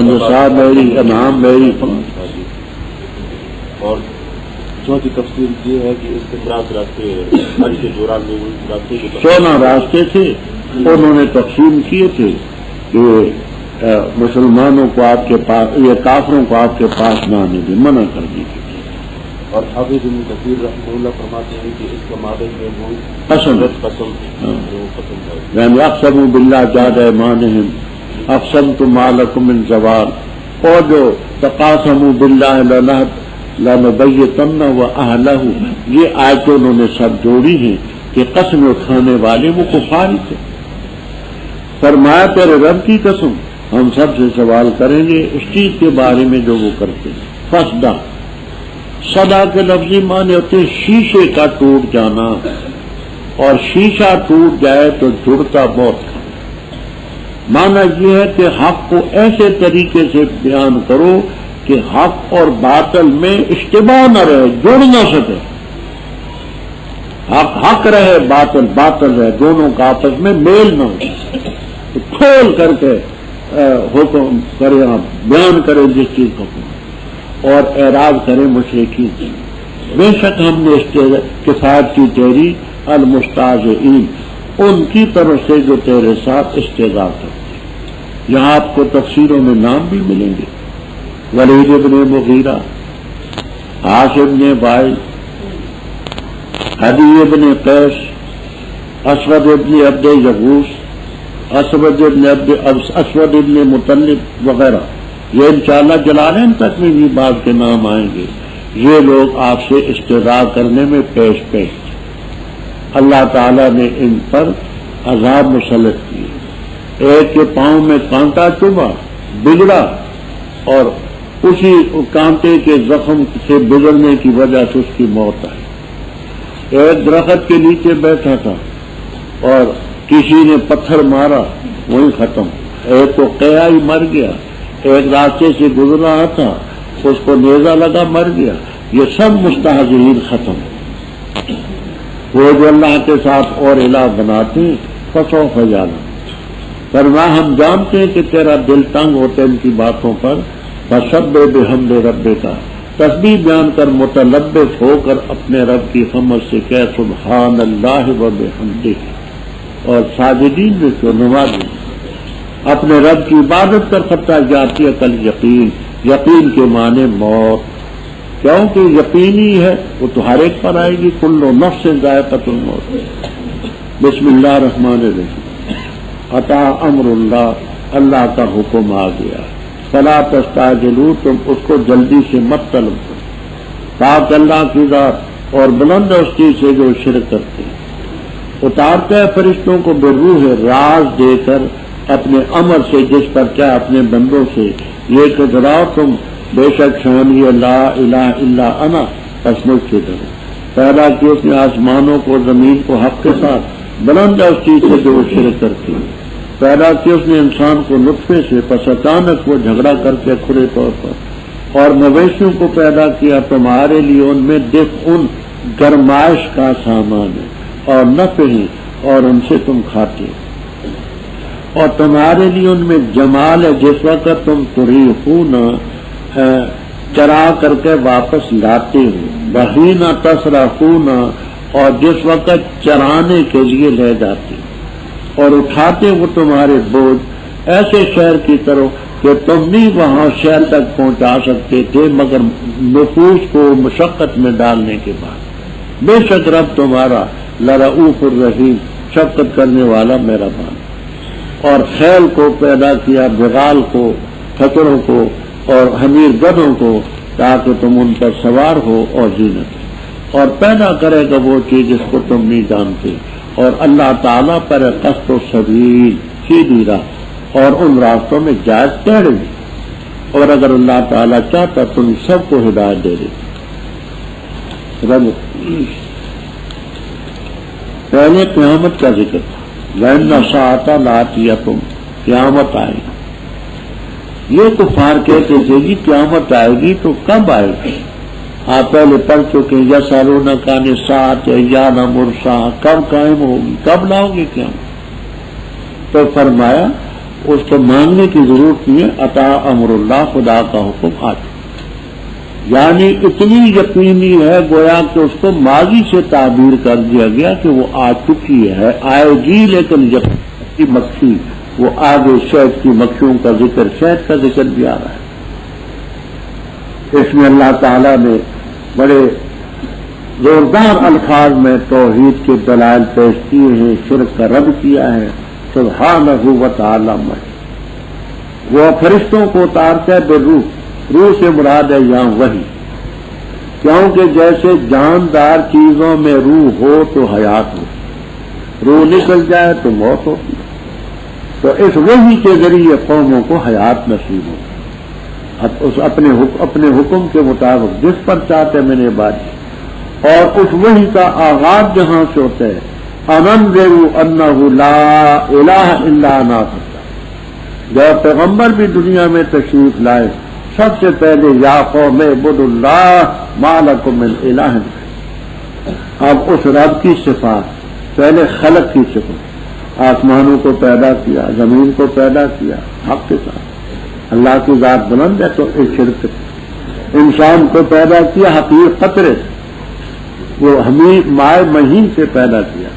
نساء میری، انعام میری. اور چوتھی تفسیر یہ ہے کہ استمراد راستے حج کے دوران میں راستے کے 16 راستے تھے انہوں نے تقسیم کیے تھے کہ مسلمانوں کو آپ کے پاس، یہ کافروں کو آپ کے پاس نہ آنے دیں، منع کر دی تھی. اور حافظ ابن کثیر رحمہ اللہ فرماتے ہیں کہ اس کا مادہ جو ہے وہ قسم ہے. یعنی اقسموا باللہ جہد ایمانہم اقسمت ما لکم من زوال. اور جو تقاسموا باللہ لنبیتنہ واہلہ، یہ آیتیں انہوں نے سب جوڑی ہیں کہ قسم اٹھانے والے وہ کفار ہی تھے. فرمایا تیرے رب کی قسم ہم سب سے سوال کریں گے اس چیز کے بارے میں جو وہ کرتے ہیں. فصدا، صدا کے لفظی معنی ہوتے شیشے کا ٹوٹ جانا، اور شیشہ ٹوٹ جائے تو جڑتا بہت. معنی یہ ہے کہ حق کو ایسے طریقے سے بیان کرو کہ حق اور باطل میں اشتباہ نہ رہے، جڑ نہ سکے. حق حق رہے، باطل باطل رہے، دونوں کا آپس میں میل نہ ہو. تو کھول کر کے حکم کرے، بیان کرے جس چیز کو، اور اعراض کرے مشرکین. بے شک ہم نے کفایت کی تیری المستہزئین، ان کی طرف سے جو تیرے ساتھ استہزاء کرتے. یہاں آپ کو تفسیروں میں نام بھی ملیں گے، ولید ابن مغیرہ، عاص ابن وائل، عدی ابن قیس، اسود ابن عبد یغوث، اسود ابن مطلب وغیرہ، یہ انشاءاللہ جلالین تک میں بھی بعض کے نام آئیں گے۔ یہ لوگ آپ سے استدعا کرنے میں پیش تھے، اللہ تعالیٰ نے ان پر عذاب مسلط کیے۔ ایک کے پاؤں میں کانٹا چبھا، بگڑا، اور اسی کانٹے کے زخم سے بگڑنے کی وجہ سے اس کی موت آئی۔ ایک درخت کے نیچے بیٹھا تھا اور کسی نے پتھر مارا، وہی ختم۔ ایک کو قیائی مر گیا، ایک راستے سے گزر رہا تھا، اس کو نیزہ لگا، مر گیا۔ یہ سب مستحضرین ختم۔ وہ جو اللہ کے ساتھ اور الہ بناتے ہیں فسوف جانا، فرمایا ہم جانتے ہیں کہ تیرا دل تنگ ہوتا ہے ان کی باتوں پر، فسبح بحمد ربک، تسبیح بیان کر متلبس ہو کر اپنے رب کی حمد سے کہ سبحان اللہ و بحمدہ، اور ساجدین میں سے نمازی اپنے رب کی عبادت کر سکتا جاتی ہے کل یقین، یقین کے معنی موت، کیونکہ یقینی ہے وہ تو ہر ایک پر آئے گی، کل نفس ذائقۃ الموت۔ بسم اللہ الرحمن الرحیم، عطا امر اللہ، اللہ کا حکم آ گیا، فلا تستعجلوا، تم اس کو جلدی سے مت طلب کرو، پاک اللہ کی ذات اور بلند اس چیز سے جو شرک کرتے ہیں۔ اتارتا ہے فرشتوں کو بروح راز دے کر اپنے امر سے، جس پر کیا اپنے بندوں سے یہ کہ ڈراؤ تم بے شک شانی لا الہ الا انا، پس مجھ سے ڈرو۔ پیدا کی اس نے آسمانوں کو زمین کو حق کے ساتھ، بلند ہے اس چیز سے جو شرک کرتی ہے۔ پیدا کی اس نے انسان کو نطفے سے، پس اچانک وہ جھگڑا کر کے کھلے طور پر، اور مویشیوں کو پیدا کیا تمہارے لیے، ان میں دیکھ ان گرمائش کا سامان ہے اور نفع ہے، اور ان سے تم کھاتے ہو، اور تمہارے لیے ان میں جمال ہے جس وقت تم تریحون چرا کر کے واپس لاتے ہو، بحین تصرفون، اور جس وقت چرانے کے لیے لے جاتے ہو، اور اٹھاتے وہ تمہارے بوجھ ایسے شہر کی طرح کہ تم نہیں وہاں شہر تک پہنچا سکتے تھے مگر نفوس کو مشقت میں ڈالنے کے بعد۔ بے شک رب تمہارا لرؤوف الرحیم، شفقت کرنے والا مہربان۔ اور خیل کو پیدا کیا، بغال کو، کھچڑوں کو، اور حمیر گدھوں کو، تاکہ تم ان پر سوار ہو اور زینت، اور پیدا کرے گا وہ چیز جس کو تم نہیں جانتے، اور اللہ تعالیٰ پر قصد و سبیل، سیدھی راہ، اور ان راستوں میں جائز ٹہرے گی، اور اگر اللہ تعالیٰ چاہتا تم سب کو ہدایت دے دے۔ پہلے قیامت کا ذکر تھا، وَإِنَّ السَّاعَةَ لَآتِيَةٌ، قیامت آئے گی۔ یہ کفار کہتے تھے جی قیامت آئے گی تو کب آئے گی؟ آپ پہلے پڑھ چکے یسألونک عن الساعۃ ایان مرساہا، کب قائم ہوگی، کب لاؤ گے قیامت؟ تو فرمایا اس کو مانگنے کی ضرورت نہیں ہے، عطا امر اللہ، خدا کا حکم آ چکا، یعنی اتنی یقینی ہے گویا کہ اس کو ماضی سے تعبیر کر دیا گیا کہ وہ آ چکی ہے، آئے گی، لیکن یقینی مکھی وہ آگے شہد کی مکھیوں کا ذکر، شہد کا ذکر بھی آ رہا ہے۔ اس میں اللہ تعالیٰ نے بڑے زوردار الفاظ میں توحید کے دلائل پیش کیے ہیں، شرک کا رد کیا ہے، سبحانہ و تعالی میں۔ وہ فرشتوں کو اتارتا ہے بالروح، روح سے مراد ہے یہاں وحی، کیونکہ جیسے جاندار چیزوں میں روح ہو تو حیات ہو، روح نکل جائے تو موت ہوتی ہے، تو اس وحی کے ذریعے قوموں کو حیات نصیب ہو، اب اس اپنے حکم کے مطابق جس پر چاہتے میں نے بات کی، اور اس وحی کا آغاز جہاں سے ہوتا ہے، انذروا انہ لا الہ الا انا، جب پیغمبر بھی دنیا میں تشریف لائے سب سے پہلے یا قوم اعبدوا اللہ ما لکم من الہ، اب اس رب کی صفات، پہلے خلق کی صفات، آسمانوں کو پیدا کیا، زمین کو پیدا کیا حق کے ساتھ، اللہ کی ذات بلند ہے تو ایک شرک، انسان کو پیدا کیا حقیر قطرے سے، وہ ہمیں مائع مہین سے پیدا کیا،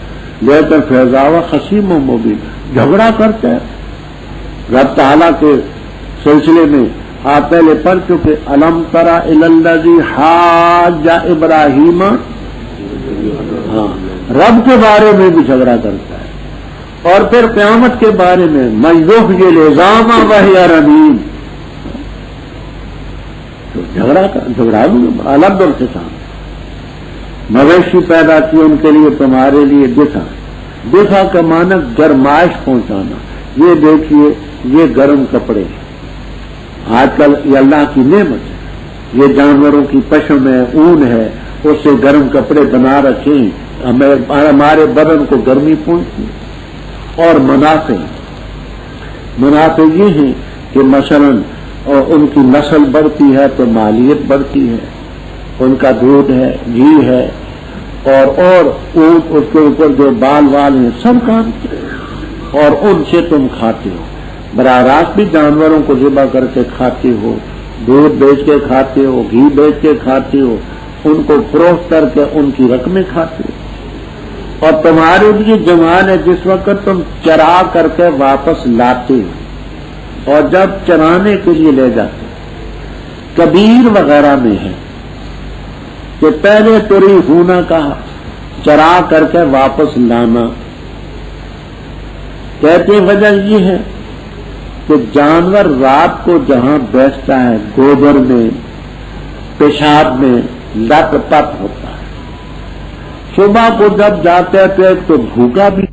لیکن فیضاوہ خصیم و مبین، جھگڑا کرتا ہے، رب تعالیٰ کے سلسلے میں آپ پہلے پڑھ چکے الم ترى الى الذي حاج ابراہیم، ہاں رب کے بارے میں بھی جھگڑا کرتا ہے، اور پھر قیامت کے بارے میں من یحیی العظام وہی رمیم، تو جھگڑا الگ دور سے کام، مویشی پیدا کی ان کے لیے تمہارے لیے دفا کا معنی گرمائش پہنچانا۔ یہ دیکھیے یہ گرم کپڑے آج کل یہ اللہ کی نعمت ہے، یہ جانوروں کی پشم ہے، اون ہے، اس سے گرم کپڑے بنا رکھے ہیں، ہمارے بدن کو گرمی پہنچتی ہے۔ اور منافع یہ ہیں کہ مثلاً ان کی نسل بڑھتی ہے تو مالیت بڑھتی ہے، ان کا دودھ ہے، گھی ہے، اور اونٹ اس کے اوپر جو بال ہیں سب کام کے، اور ان سے تم کھاتے ہو، براہ راست بھی جانوروں کو ذبح کر کے کھاتے ہو، دودھ بیچ کے کھاتے ہو، گھی بیچ کے کھاتے ہو، ان کو فروخت کر کے ان کی رقمیں کھاتے ہو، اور تمہارے لیے جوان ہے جس وقت تم چرا کر کے واپس لاتے ہو، اور جب چرانے کے لیے لے جاتے ہو۔ کبیر وغیرہ میں ہے کہ پہلے تری ہونا کہا، چرا کر کے واپس لانا، کہتے وجہ یہ ہے کہ جانور رات کو جہاں بیٹھتا ہے گوبر میں، پیشاب میں لت پت ہوتا ہے، صبح کو جب جاتے ہیں تو ایک تو بھوکا بھی